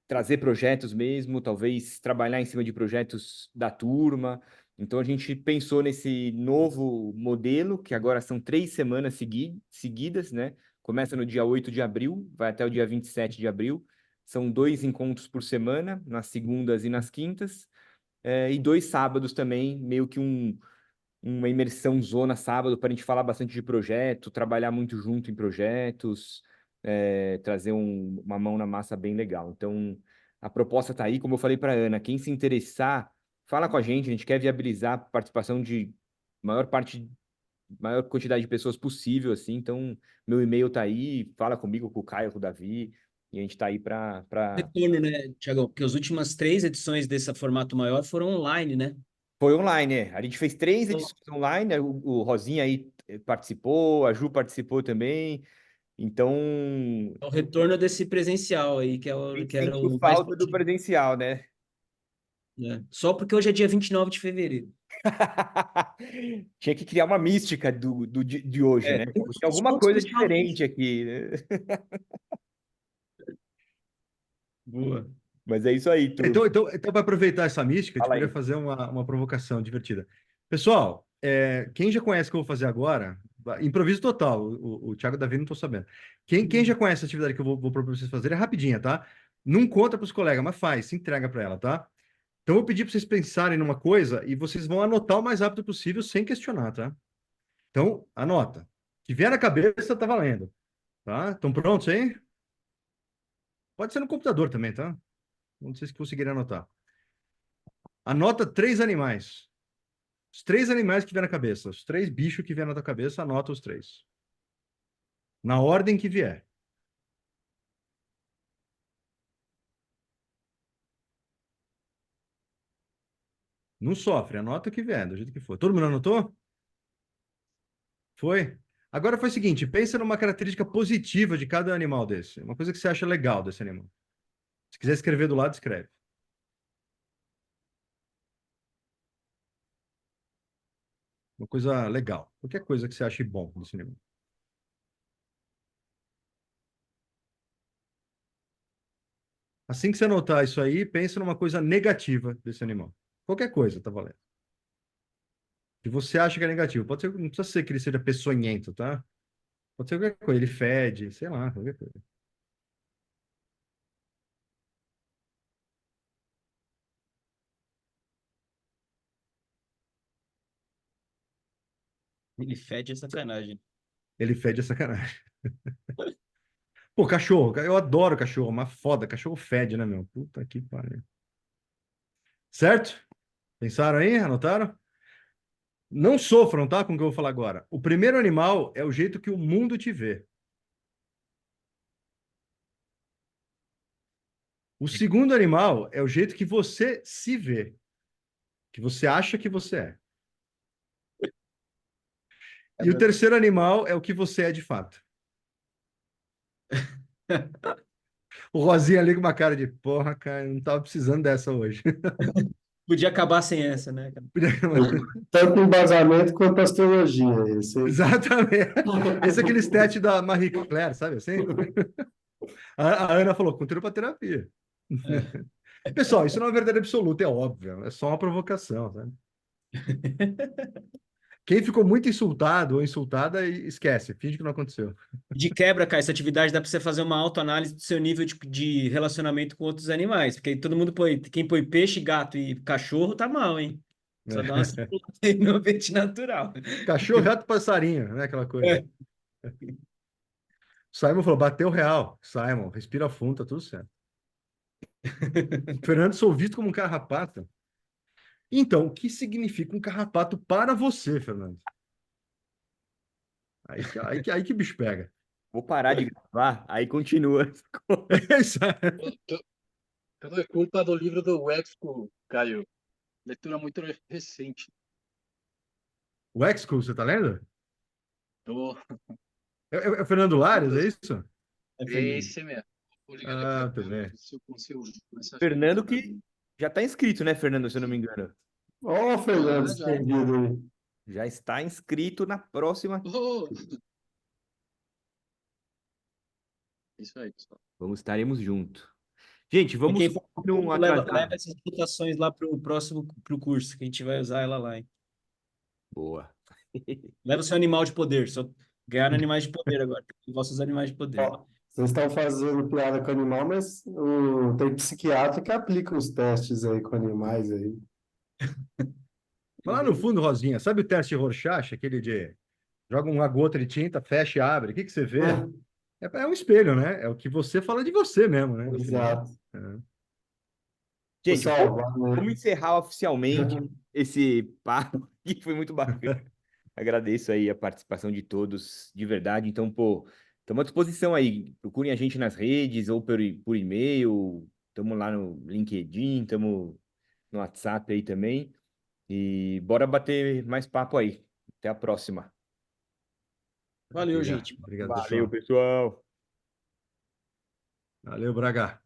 trazer projetos mesmo, talvez trabalhar em cima de projetos da turma. Então a gente pensou nesse novo modelo, que agora são 3 semanas seguidas, né? Começa no dia 8 de abril, vai até o dia 27 de abril. São 2 encontros por semana, nas segundas e nas quintas, e 2 sábados também, meio que uma imersão zona sábado para a gente falar bastante de projeto, trabalhar muito junto em projetos, trazer uma mão na massa bem legal. Então, a proposta está aí, como eu falei para a Ana, quem se interessar, fala com a gente quer viabilizar a participação de maior quantidade de pessoas possível, assim, então meu e-mail está aí, fala comigo, com o Caio, com o Davi, e a gente está aí para... Retorno, né, Tiagão? Porque as últimas 3 edições desse formato maior foram online, né? Foi online, A gente fez 3 edições online, né? O Rosinha aí participou, a Ju participou também, então É o retorno desse presencial aí, que, a gente que era sentiu o mais falta do presencial, né? né? Só porque hoje é dia 29 de fevereiro. Tinha que criar uma mística de hoje, É, né? Tem alguma coisa diferente aqui, né? Boa. Mas é isso aí, turma. Então para aproveitar essa mística, eu Fala queria aí. fazer uma provocação divertida. Pessoal, quem já conhece o que eu vou fazer agora, improviso total, o Thiago e o Davi não estou sabendo. Quem já conhece a atividade que eu vou propor para vocês fazerem é rapidinha, tá? Não conta para os colegas, mas faz, se entrega para ela, tá? Então eu vou pedir para vocês pensarem numa coisa e vocês vão anotar o mais rápido possível sem questionar, tá? Então, anota. O que vier na cabeça tá valendo, tá? Estão prontos aí? Pode ser no computador também, tá? Não sei se conseguirem anotar. Anota 3 animais. Os 3 animais que vier na cabeça. Os 3 bichos que vier na tua cabeça, anota os 3. Na ordem que vier. Não sofre, anota o que vier, do jeito que for. Todo mundo anotou? Foi? Agora foi o seguinte, pensa numa característica positiva de cada animal desse. Uma coisa que você acha legal desse animal. Se quiser escrever do lado, escreve. Uma coisa legal. Qualquer coisa que você ache bom desse animal. Assim que você anotar isso aí, pensa numa coisa negativa desse animal. Qualquer coisa, tá valendo. Que você acha que é negativo. Pode ser, não precisa ser que ele seja peçonhento, tá? Pode ser qualquer coisa. Ele fede, sei lá, qualquer coisa. Ele fede a sacanagem. Ele fede a sacanagem. Pô, cachorro. Eu adoro cachorro, mas foda. Cachorro fede, né, meu? Puta que pariu. Certo? Pensaram aí? Anotaram? Não sofram, tá? Com o que eu vou falar agora. O primeiro animal é o jeito que o mundo te vê. O segundo animal é o jeito que você se vê. Que você acha que você é. E o terceiro animal é o que você é de fato. O Rosinha ali com uma cara de porra, cara, eu não tava precisando dessa hoje. Podia acabar sem essa, né, cara? Tanto embasamento quanto astrologia. Esse. Exatamente. Esse é aquele stat da Marie Claire, sabe assim? A Ana falou, conteúdo para terapia. Pessoal, isso não é uma verdade absoluta, é óbvio. É só uma provocação, sabe? Quem ficou muito insultado ou insultada, esquece, finge que não aconteceu. De quebra, cara, essa atividade dá para você fazer uma autoanálise do seu nível de relacionamento com outros animais. Porque aí todo mundo põe, quem põe peixe, gato e cachorro tá mal, hein? Só dá uma circulada aí no ambiente natural. Cachorro, gato, passarinho, né? Aquela coisa. É. Simon falou, bateu real. Simon, respira fundo, tá tudo certo. Fernando, sou visto como um carrapato. Então, o que significa um carrapato para você, Fernando? Aí que bicho pega. Vou parar de gravar, aí continua. Tudo é culpa do livro do Expo, Caio. Leitura muito recente. O Exclu, você tá lendo? Do... É o Fernando Lares, é isso? É esse mesmo. Vou ligar Ah, pra também. ver se eu consigo começar a Fernando fazer. que já está inscrito, né, Fernando, se eu não me engano. Ó, Fernando, Já. escondido aí. Já está inscrito na próxima. Oh! Isso aí, pessoal. Estaremos juntos. Gente, E vamos quem for não leva atrasar. essas anotações lá pro próximo pro curso, que a gente vai usar ela lá, hein? Boa. Leva o seu animal de poder, só ganhar animais de poder agora. Vossos animais de poder. Ó, vocês estão fazendo piada com animal, mas tem psiquiatra que aplica os testes aí com animais aí. Mas lá no fundo, Rosinha, sabe o teste Rorschach, aquele de joga uma gota de tinta, fecha e abre, o que você vê? É um espelho, né? É o que você fala de você mesmo, né? Exato. É. Gente, Pessoal, vamos encerrar oficialmente esse papo, que foi muito bacana. Agradeço aí a participação de todos, de verdade. Então, pô, estamos à disposição aí. Procurem a gente nas redes ou por e-mail. Estamos lá no LinkedIn, estamos no WhatsApp aí também. E bora bater mais papo aí. Até a próxima. Valeu, Obrigado. gente. Obrigado, Valeu, pessoal. pessoal. Valeu, Braga.